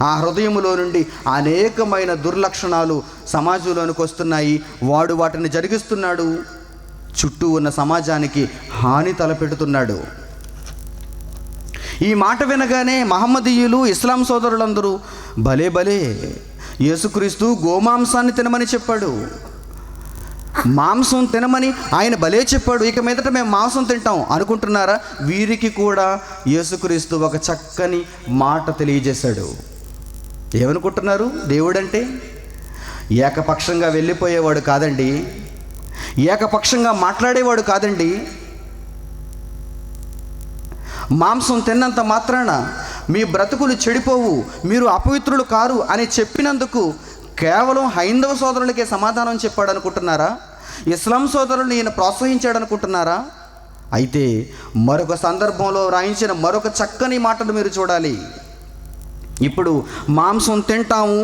ఆ హృదయములో నుండి అనేకమైన దుర్లక్షణాలు సమాజంలోనికి వస్తున్నాయి. వాడు వాటిని జరిగిస్తున్నాడు. చుట్టూ ఉన్న సమాజానికి హాని తలపెడుతున్నాడు. ఈ మాట వినగానే మహమ్మదీయులు, ఇస్లాం సోదరులందరూ భలే భలే, యేసుక్రీస్తు గోమాంసాన్ని తినమని చెప్పాడు, మాంసం తినమని ఆయన భలే చెప్పాడు, ఇక మీదట మేము మాంసం తింటాం అనుకుంటున్నారా? వీరికి కూడా యేసుక్రీస్తు ఒక చక్కని మాట తెలియజేశాడు. ఏమనుకుంటున్నారు? దేవుడంటే ఏకపక్షంగా వెళ్ళిపోయేవాడు కాదండి, ఏకపక్షంగా మాట్లాడేవాడు కాదండి. మాంసం తిన్నంత మాత్రాన మీ బ్రతుకులు చెడిపోవు, మీరు అపవిత్రులు కారు అని చెప్పినందుకు కేవలం హైందవ సోదరులకే సమాధానం చెప్పాడు అనుకుంటున్నారా? ఇస్లాం సోదరుల్ని ఈయన ప్రోత్సహించాడు అనుకుంటున్నారా? అయితే మరొక సందర్భంలో రాయించిన మరొక చక్కని మాటలు మీరు చూడాలి. ఇప్పుడు మాంసం తింటాము,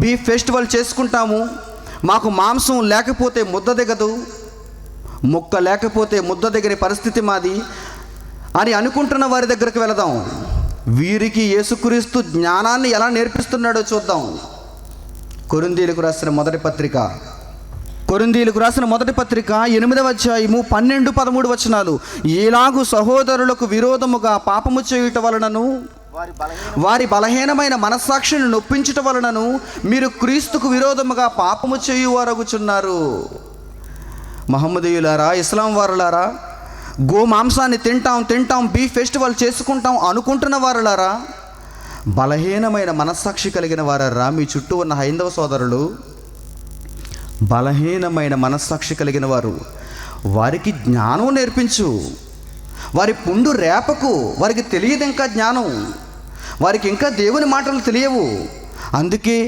బీఫ్ ఫెస్టివల్ చేసుకుంటాము, మాకు మాంసం లేకపోతే ముద్ద దిగదు, ముక్క లేకపోతే ముద్ద దిగని పరిస్థితి మాది అని అనుకుంటున్న వారి దగ్గరికి వెళదాం. వీరికి యేసుక్రీస్తు జ్ఞానాన్ని ఎలా నేర్పిస్తున్నాడో చూద్దాం. కొరింథీయులకు రాసిన మొదటి పత్రిక 8వ అధ్యాయము 12-13 వచనాలు. ఇలాగు సహోదరులకు విరోధముగా పాపము చేయుట వలనను, వారి బలహీనమైన మనస్సాక్షిని నొప్పించుట వలనను మీరు క్రీస్తుకు విరోధముగా పాపము చేయువారగుచున్నారు. మహమ్మదీయులారా, ఇస్లాం వారులారా, గో మాంసాన్ని తింటాం, బీఫ్ ఫెస్టివల్ చేసుకుంటాం అనుకుంటున్న వారులారా, బలహీనమైన మనస్సాక్షి కలిగిన వారా, మీ చుట్టూ ఉన్న హైందవ సోదరులు బలహీనమైన మనస్సాక్షి కలిగిన వారు. వారికి జ్ఞానం నేర్పించు, వారి పుండు రేపకు, వారికి తెలియదు ఇంకా జ్ఞానం. వారికి ఇంకా దేవుని మాటలు తెలియవు. అందుకే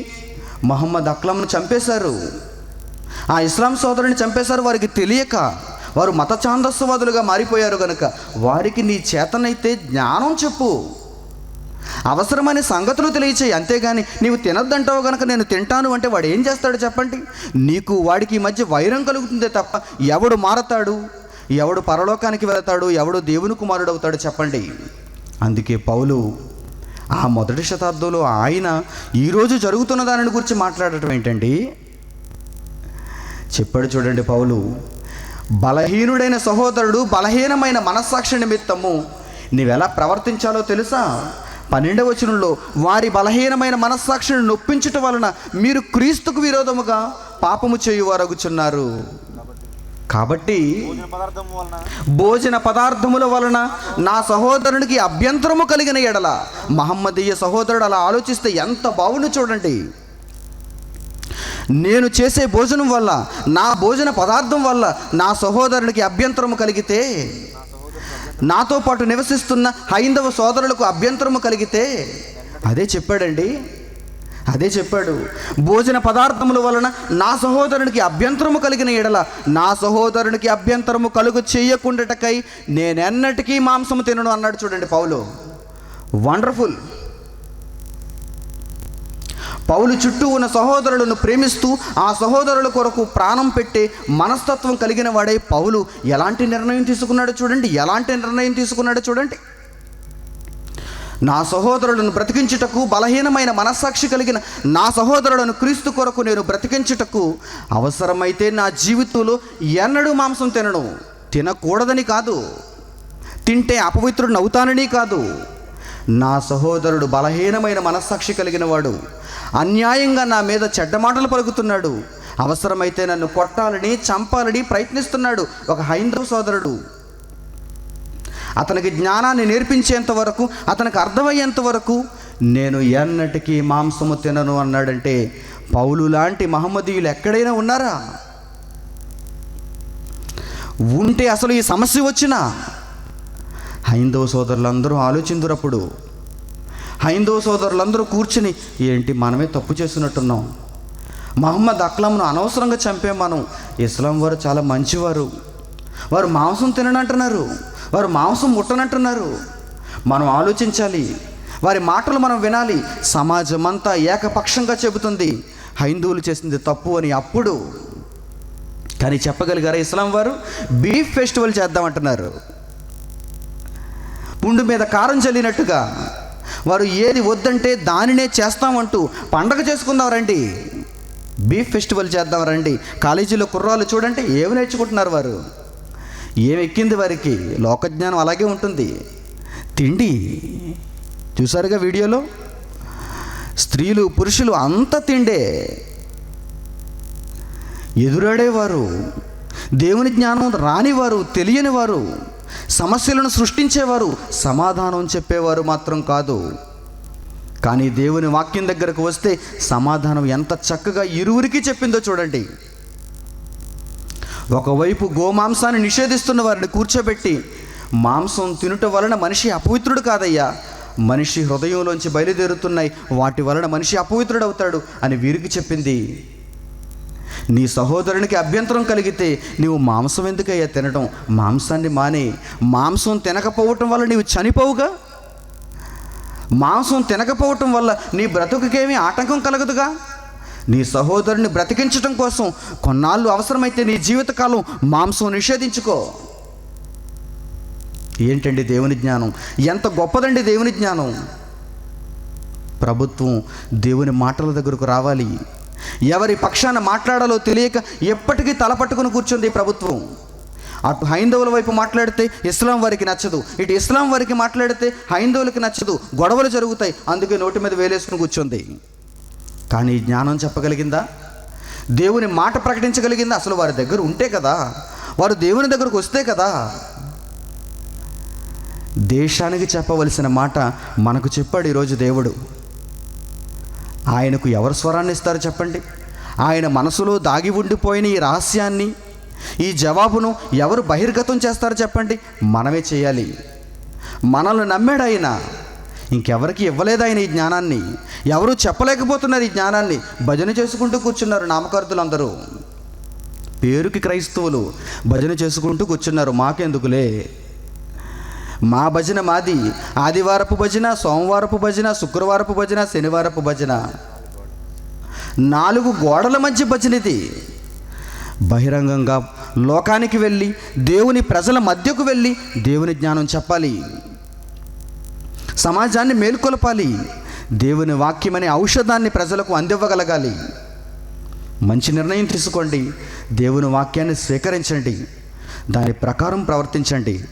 మహమ్మద్ అక్లంను చంపేశారు, ఆ ఇస్లాం సోదరుని చంపేశారు. వారికి తెలియక వారు మత ఛాందస్సువాదులుగా మారిపోయారు కనుక వారికి నీ చేతనైతే జ్ఞానం చెప్పు, అవసరమైన సంగతులు తెలియచేయి. అంతేగాని నీవు తినొద్దంటావు కనుక నేను తింటాను అంటే వాడు ఏం చేస్తాడు చెప్పండి? నీకు వాడికి మధ్య వైరం కలుగుతుందే తప్ప ఎవడు మారతాడు, ఎవడు పరలోకానికి వెళతాడు, ఎవడు దేవుని కుమారుడు అవుతాడు చెప్పండి? అందుకే పౌలు ఆ మొదటి శతాబ్దంలో ఆయన ఈరోజు జరుగుతున్న దానిని గురించి మాట్లాడటం ఏంటండి చెప్పాడు చూడండి. పౌలు, బలహీనుడైన సహోదరుడు బలహీనమైన మనస్సాక్షి నిమిత్తము నీవెలా ప్రవర్తించాలో తెలుసా? 12వ వచనంలో, వారి బలహీనమైన మనస్సాక్షిని నొప్పించుట వలన మీరు క్రీస్తుకు విరోధముగా పాపము చేయువారగుచున్నారు. కాబట్టి భోజన పదార్థముల వలన నా సహోదరునికి అభ్యంతరము కలిగిన ఎడల, మహమ్మదీయ సహోదరుడు అలా ఆలోచిస్తే ఎంత బాగుండు చూడండి. నేను చేసే భోజనం వల్ల, నా భోజన పదార్థం వల్ల నా సహోదరునికి అభ్యంతరము కలిగితే, నాతో పాటు నివసిస్తున్న హైందవ సోదరులకు అభ్యంతరము కలిగితే, అదే చెప్పాడండి, అదే చెప్పాడు. భోజన పదార్థముల వలన నా సహోదరునికి అభ్యంతరము కలిగిన ఎడల, నా సహోదరునికి అభ్యంతరము కలుగు చేయకుండాటకై నేనెన్నటికీ మాంసము తినను అన్నాడు చూడండి పౌలు. వండర్ఫుల్. పౌలు చుట్టూ ఉన్న సహోదరులను ప్రేమిస్తూ ఆ సహోదరుల కొరకు ప్రాణం పెట్టే మనస్తత్వం కలిగిన వాడే పౌలు ఎలాంటి నిర్ణయం తీసుకున్నాడో చూడండి, ఎలాంటి నిర్ణయం తీసుకున్నాడో చూడండి. నా సహోదరులను బ్రతికించుటకు, బలహీనమైన మనస్సాక్షి కలిగిన నా సహోదరులను క్రీస్తు కొరకు నేను బ్రతికించుటకు అవసరమైతే నా జీవితంలో ఎన్నడూ మాంసం తినను. తినకూడదని కాదు, తింటే అపవిత్రుడిని అవుతానని కాదు. నా సహోదరుడు బలహీనమైన మనస్సాక్షి కలిగిన వాడు, అన్యాయంగా నా మీద చెడ్డ మాటలు పలుకుతున్నాడు, అవసరమైతే నన్ను కొట్టాలని చంపాలని ప్రయత్నిస్తున్నాడు. ఒక హైందవ సోదరుడు, అతనికి జ్ఞానాన్ని నేర్పించేంత వరకు, అతనికి అర్థమయ్యేంత వరకు నేను ఎన్నటికీ మాంసము తినను అన్నాడంటే పౌలు లాంటి మహమ్మదీయులు ఎక్కడైనా ఉన్నారా? ఉంటే అసలు ఈ సమస్య వచ్చినా హైందవ సోదరులందరూ ఆలోచించురప్పుడు. హైందవ సోదరులందరూ కూర్చుని, ఏంటి మనమే తప్పు చేస్తున్నట్టున్నాం, మహమ్మద్ అక్లంను అనవసరంగా చంపాం మనం. ఇస్లాం వారు చాలా మంచివారు, వారు మాంసం తిననంటున్నారు, వారు మాంసం ముట్టనంటున్నారు. మనం ఆలోచించాలి, వారి మాటలు మనం వినాలి. సమాజం అంతా ఏకపక్షంగా చెబుతుంది హైందువులు చేసింది తప్పు అని. అప్పుడు కానీ చెప్పగలిగారా ఇస్లాం వారు? బీఫ్ ఫెస్టివల్ చేద్దామంటున్నారు. పుండు మీద కారం చల్లినట్టుగా వారు ఏది వద్దంటే దానినే చేస్తామంటూ పండగ చేసుకుందాం రండి, బీఫ్ ఫెస్టివల్ చేద్దాం రండి. కాలేజీలో కుర్రాళ్ళు చూడండి ఏమి నేర్చుకుంటున్నారు వారు, ఏమి ఎక్కింది వారికి. లోకజ్ఞానం అలాగే ఉంటుంది. తిండి చూసారుగా వీడియోలో, స్త్రీలు పురుషులు అంతా తిండే. ఎదురాడేవారు, దేవుని జ్ఞానం రానివారు, తెలియనివారు, సమస్యలను సృష్టించేవారు, సమాధానం చెప్పేవారు మాత్రం కాదు. కానీ దేవుని వాక్యం దగ్గరకు వస్తే సమాధానం ఎంత చక్కగా ఇరువురికి చెప్పిందో చూడండి. ఒకవైపు గోమాంసాన్ని నిషేధిస్తున్న వారిని కూర్చోబెట్టి, మాంసం తినుట వలన మనిషి అపవిత్రుడు కాదయ్యా, మనిషి హృదయంలోంచి బయలుదేరుతున్నాయి, వాటి వలన మనిషి అపవిత్రుడు అవుతాడు అని వీరికి చెప్పింది. నీ సహోదరునికి అభ్యంతరం కలిగితే నీవు మాంసం ఎందుకయ్యా తినడం, మాంసాన్ని మానే. మాంసం తినకపోవటం వల్ల నీవు చనిపోవుగా, మాంసం తినకపోవటం వల్ల నీ బ్రతుకుకేమీ ఆటంకం కలగదుగా. నీ సహోదరుని బ్రతికించటం కోసం కొన్నాళ్ళు అవసరమైతే నీ జీవితకాలం మాంసం నిషేధించుకో. ఏంటండి దేవుని జ్ఞానం, ఎంత గొప్పదండి దేవుని జ్ఞానం. ప్రభుత్వం దేవుని మాటల దగ్గరకు రావాలి. ఎవరి పక్షాన మాట్లాడాలో తెలియక ఎప్పటికీ తలపట్టుకుని కూర్చుంది ప్రభుత్వం. అటు హైందవుల వైపు మాట్లాడితే ఇస్లాం వారికి నచ్చదు, ఇటు ఇస్లాం వారికి మాట్లాడితే హైందవులకి నచ్చదు, గొడవలు జరుగుతాయి. అందుకే నోటి మీద వేలేసుకుని కూర్చుంది. కానీ జ్ఞానం చెప్పగలిగిందా? దేవుని మాట ప్రకటించగలిగిందా? అసలు వారి దగ్గర ఉంటే కదా, వారు దేవుని దగ్గరకు వస్తే కదా. దేశానికి చెప్పవలసిన మాట మనకు చెప్పాడు ఈరోజు దేవుడు. ఆయనకు ఎవరు స్వరాన్ని ఇస్తారు చెప్పండి? ఆయన మనసులో దాగి ఉండిపోయిన ఈ రహస్యాన్ని, ఈ జవాబును ఎవరు బహిర్గతం చేస్తారు చెప్పండి? మనమే చేయాలి. మనల్ని నమ్మాడు ఆయన. ఇంకెవరికి ఇవ్వలేదు ఆయన ఈ జ్ఞానాన్ని. ఎవరు చెప్పలేకపోతున్నారు ఈ జ్ఞానాన్ని. భజన చేసుకుంటూ కూర్చున్నారు నామకార్థులందరూ. పేరుకి క్రైస్తవులు భజన చేసుకుంటూ కూర్చున్నారు. మాకెందుకులే, మా భజన మాది. ఆదివారపు భజన, సోమవారపు భజన, శుక్రవారపు భజన, శనివారపు భజన, 4 గోడల మధ్య భజన ఇది. బహిరంగంగా లోకానికి వెళ్ళి దేవుని ప్రజల మధ్యకు వెళ్ళి దేవుని జ్ఞానం చెప్పాలి, సమాజాన్ని మేల్కొల్పాలి, దేవుని వాక్యమనే ఔషధాన్ని ప్రజలకు అందివ్వగలగాలి. మంచి నిర్ణయం తీసుకోండి, దేవుని వాక్యాన్ని స్వీకరించండి, దాని ప్రకారం ప్రవర్తించండి.